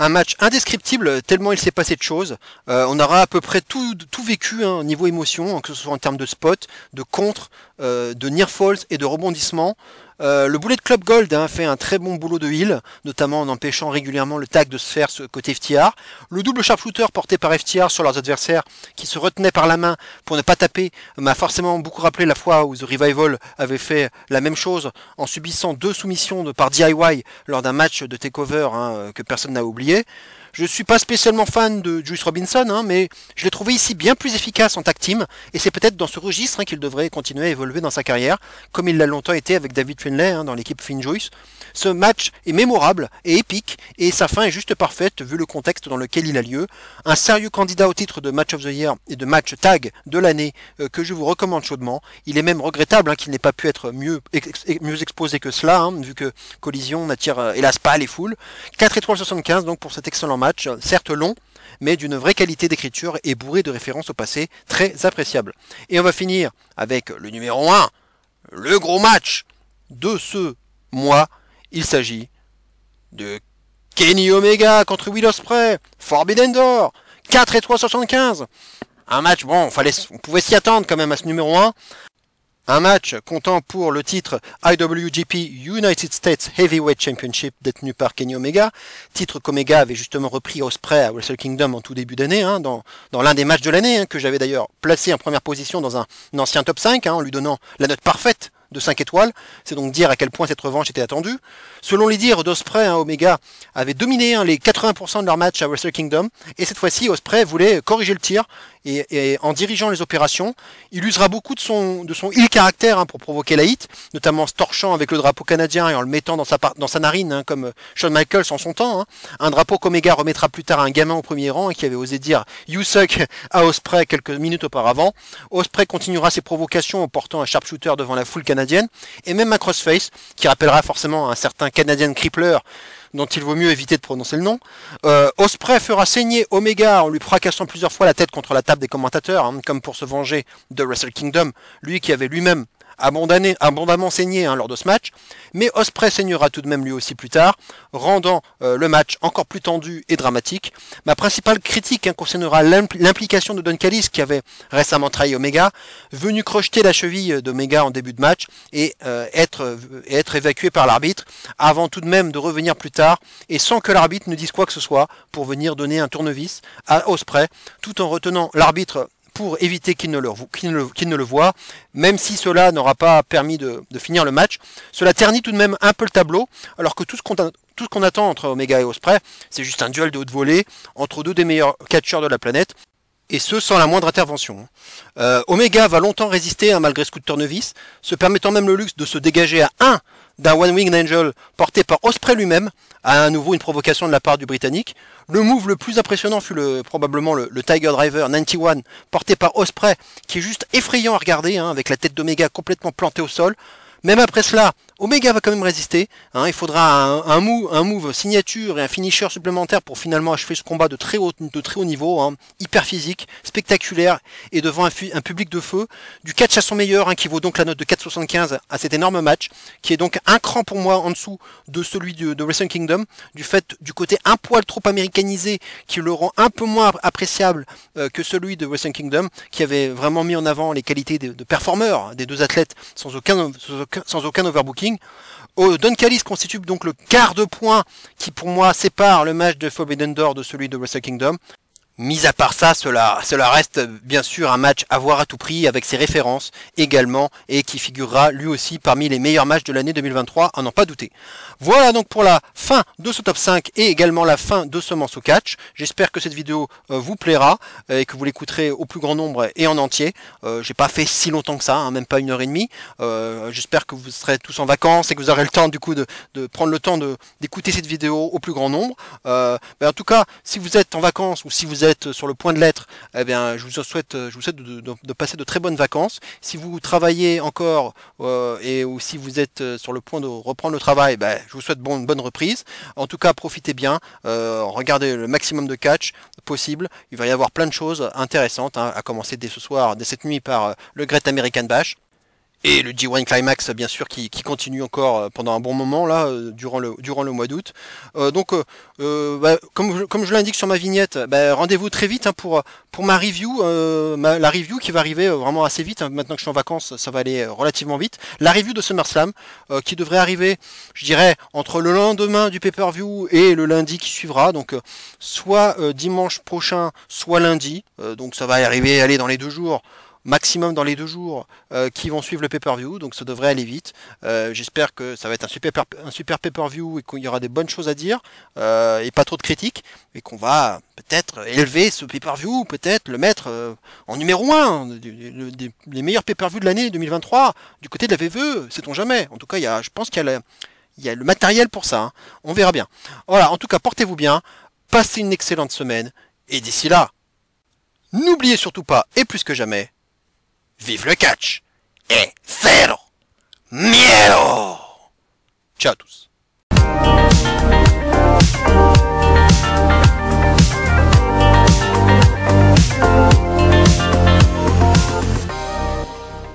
Un match indescriptible tellement il s'est passé de choses. On aura à peu près tout vécu, hein, niveau émotion, que ce soit en termes de spot, de contre, de near falls et de rebondissements. Le Bullet Club Gold, hein, fait un très bon boulot de heal, notamment en empêchant régulièrement le tag de se faire côté FTR. Le double sharpshooter porté par FTR sur leurs adversaires qui se retenaient par la main pour ne pas taper m'a forcément beaucoup rappelé la fois où The Revival avait fait la même chose en subissant 2 soumissions par DIY lors d'un match de takeover, hein, que personne n'a oublié. Je suis pas spécialement fan de Juice Robinson, hein, mais je l'ai trouvé ici bien plus efficace en tag team, et c'est peut-être dans ce registre, hein, qu'il devrait continuer à évoluer dans sa carrière, comme il l'a longtemps été avec David Finlay, hein, dans l'équipe Finn Juice. Ce match est mémorable et épique, et sa fin est juste parfaite vu le contexte dans lequel il a lieu. Un sérieux candidat au titre de Match of the Year et de Match Tag de l'année, que je vous recommande chaudement. Il est même regrettable, hein, qu'il n'ait pas pu être mieux exposé que cela, hein, vu que Collision n'attire hélas pas les foules. 4 étoiles 75 donc pour cet excellent match, certes long, mais d'une vraie qualité d'écriture et bourré de références au passé, très appréciable. Et on va finir avec le numéro 1, le gros match de ce mois. Il s'agit de Kenny Omega contre Will Ospreay, Forbidden Door, 4 étoiles 75. Un match, bon, on pouvait s'y attendre quand même à ce numéro 1. Un match comptant pour le titre IWGP United States Heavyweight Championship détenu par Kenny Omega, titre qu'Omega avait justement repris Ospreay à Wrestle Kingdom en tout début d'année, hein, dans l'un des matchs de l'année, hein, que j'avais d'ailleurs placé en première position dans un ancien top 5, hein, en lui donnant la note parfaite de 5 étoiles. C'est donc dire à quel point cette revanche était attendue. Selon les dires d'Ospreay, hein, Omega avait dominé, hein, les 80% de leur match à Wrestle Kingdom, et cette fois-ci Ospreay voulait corriger le tir, et en dirigeant les opérations, il usera beaucoup de son heel caractère, hein, pour provoquer la hit, notamment en se torchant avec le drapeau canadien et en le mettant dans sa narine, hein, comme Shawn Michaels en son temps, hein. Un drapeau qu'Omega remettra plus tard à un gamin au premier rang, hein, qui avait osé dire "You suck" à Ospreay quelques minutes auparavant. Ospreay continuera ses provocations en portant un sharpshooter devant la foule canadienne, et même un crossface, qui rappellera forcément un certain Canadian Crippler, dont il vaut mieux éviter de prononcer le nom. Ospreay fera saigner Omega en lui fracassant plusieurs fois la tête contre la table des commentateurs, hein, comme pour se venger de Wrestle Kingdom, lui qui avait lui-même abondamment saigné, hein, lors de ce match. Mais Ospreay saignera tout de même lui aussi plus tard, rendant le match encore plus tendu et dramatique. Ma principale critique, hein, concernera l'implication de Don Callis, qui avait récemment trahi Omega, venu crocheter la cheville d'Omega en début de match et être évacué par l'arbitre, avant tout de même de revenir plus tard, et sans que l'arbitre ne dise quoi que ce soit, pour venir donner un tournevis à Ospreay, tout en retenant l'arbitre pour éviter qu'il ne le voie, même si cela n'aura pas permis de finir le match. Cela ternit tout de même un peu le tableau, alors que tout ce qu'on attend entre Omega et Ospreay, c'est juste un duel de haute volée entre deux des meilleurs catcheurs de la planète, et ce sans la moindre intervention. Omega va longtemps résister, hein, malgré ce coup de tournevis, se permettant même le luxe de se dégager à 1 d'un One Winged Angel porté par Ospreay lui-même, à nouveau une provocation de la part du Britannique. Le move le plus impressionnant fut probablement le Tiger Driver 91 porté par Ospreay, qui est juste effrayant à regarder, hein, avec la tête d'Omega complètement plantée au sol. Même après cela, Omega va quand même résister. Hein, il faudra un move signature et un finisher supplémentaire pour finalement achever ce combat de très haut niveau, hein, hyper physique, spectaculaire et devant un public de feu. Du catch à son meilleur, hein, qui vaut donc la note de 4,75 à cet énorme match, qui est donc un cran pour moi en dessous de celui de Wrestle Kingdom, du côté un poil trop américanisé qui le rend un peu moins appréciable que celui de Wrestle Kingdom, qui avait vraiment mis en avant les qualités de performeurs des deux athlètes sans aucun overbooking. Don Callis constitue donc le quart de point qui pour moi sépare le match de Forbidden Door de celui de Wrestle Kingdom. Mis à part ça, cela reste bien sûr un match à voir à tout prix avec ses références également et qui figurera lui aussi parmi les meilleurs matchs de l'année 2023, à n'en pas douter. Voilà donc pour la fin de ce top 5 et également la fin de ce Manso Catch. J'espère que cette vidéo vous plaira et que vous l'écouterez au plus grand nombre et en entier. J'ai pas fait si longtemps que ça, hein, même pas 1h30. J'espère que vous serez tous en vacances et que vous aurez le temps du coup de prendre le temps d'écouter cette vidéo au plus grand nombre. En tout cas, si vous êtes en vacances ou si vous êtes sur le point de l'être, eh bien, je vous souhaite de passer de très bonnes vacances. Si vous travaillez encore ou si vous êtes sur le point de reprendre le travail, je vous souhaite une bonne reprise. En tout cas, profitez bien, regardez le maximum de catch possible. Il va y avoir plein de choses intéressantes, hein, à commencer dès ce soir, dès cette nuit par le Great American Bash. Et le G1 Climax, bien sûr, qui continue encore pendant un bon moment là, durant le mois d'août. Comme je l'indique sur ma vignette, rendez-vous très vite, hein, pour ma review, la review qui va arriver vraiment assez vite. Hein, maintenant que je suis en vacances, ça va aller relativement vite. La review de SummerSlam, qui devrait arriver, je dirais, entre le lendemain du pay-per-view et le lundi qui suivra. Donc soit dimanche prochain, soit lundi. Donc ça va arriver, dans les 2 jours. Maximum dans les 2 jours qui vont suivre le pay-per-view, donc ça devrait aller vite. J'espère que ça va être un super pay-per-view et qu'il y aura des bonnes choses à dire et pas trop de critiques, et qu'on va peut-être élever ce pay-per-view, peut-être le mettre en numéro 1 des meilleurs pay-per-view de l'année 2023 du côté de la VVE, sait-on jamais. En tout cas, je pense qu'il y a le matériel pour ça, hein. On verra bien. Voilà, en tout cas, portez-vous bien, passez une excellente semaine, et d'ici là, n'oubliez surtout pas, et plus que jamais, vive le catch et cero miedo! Ciao à tous.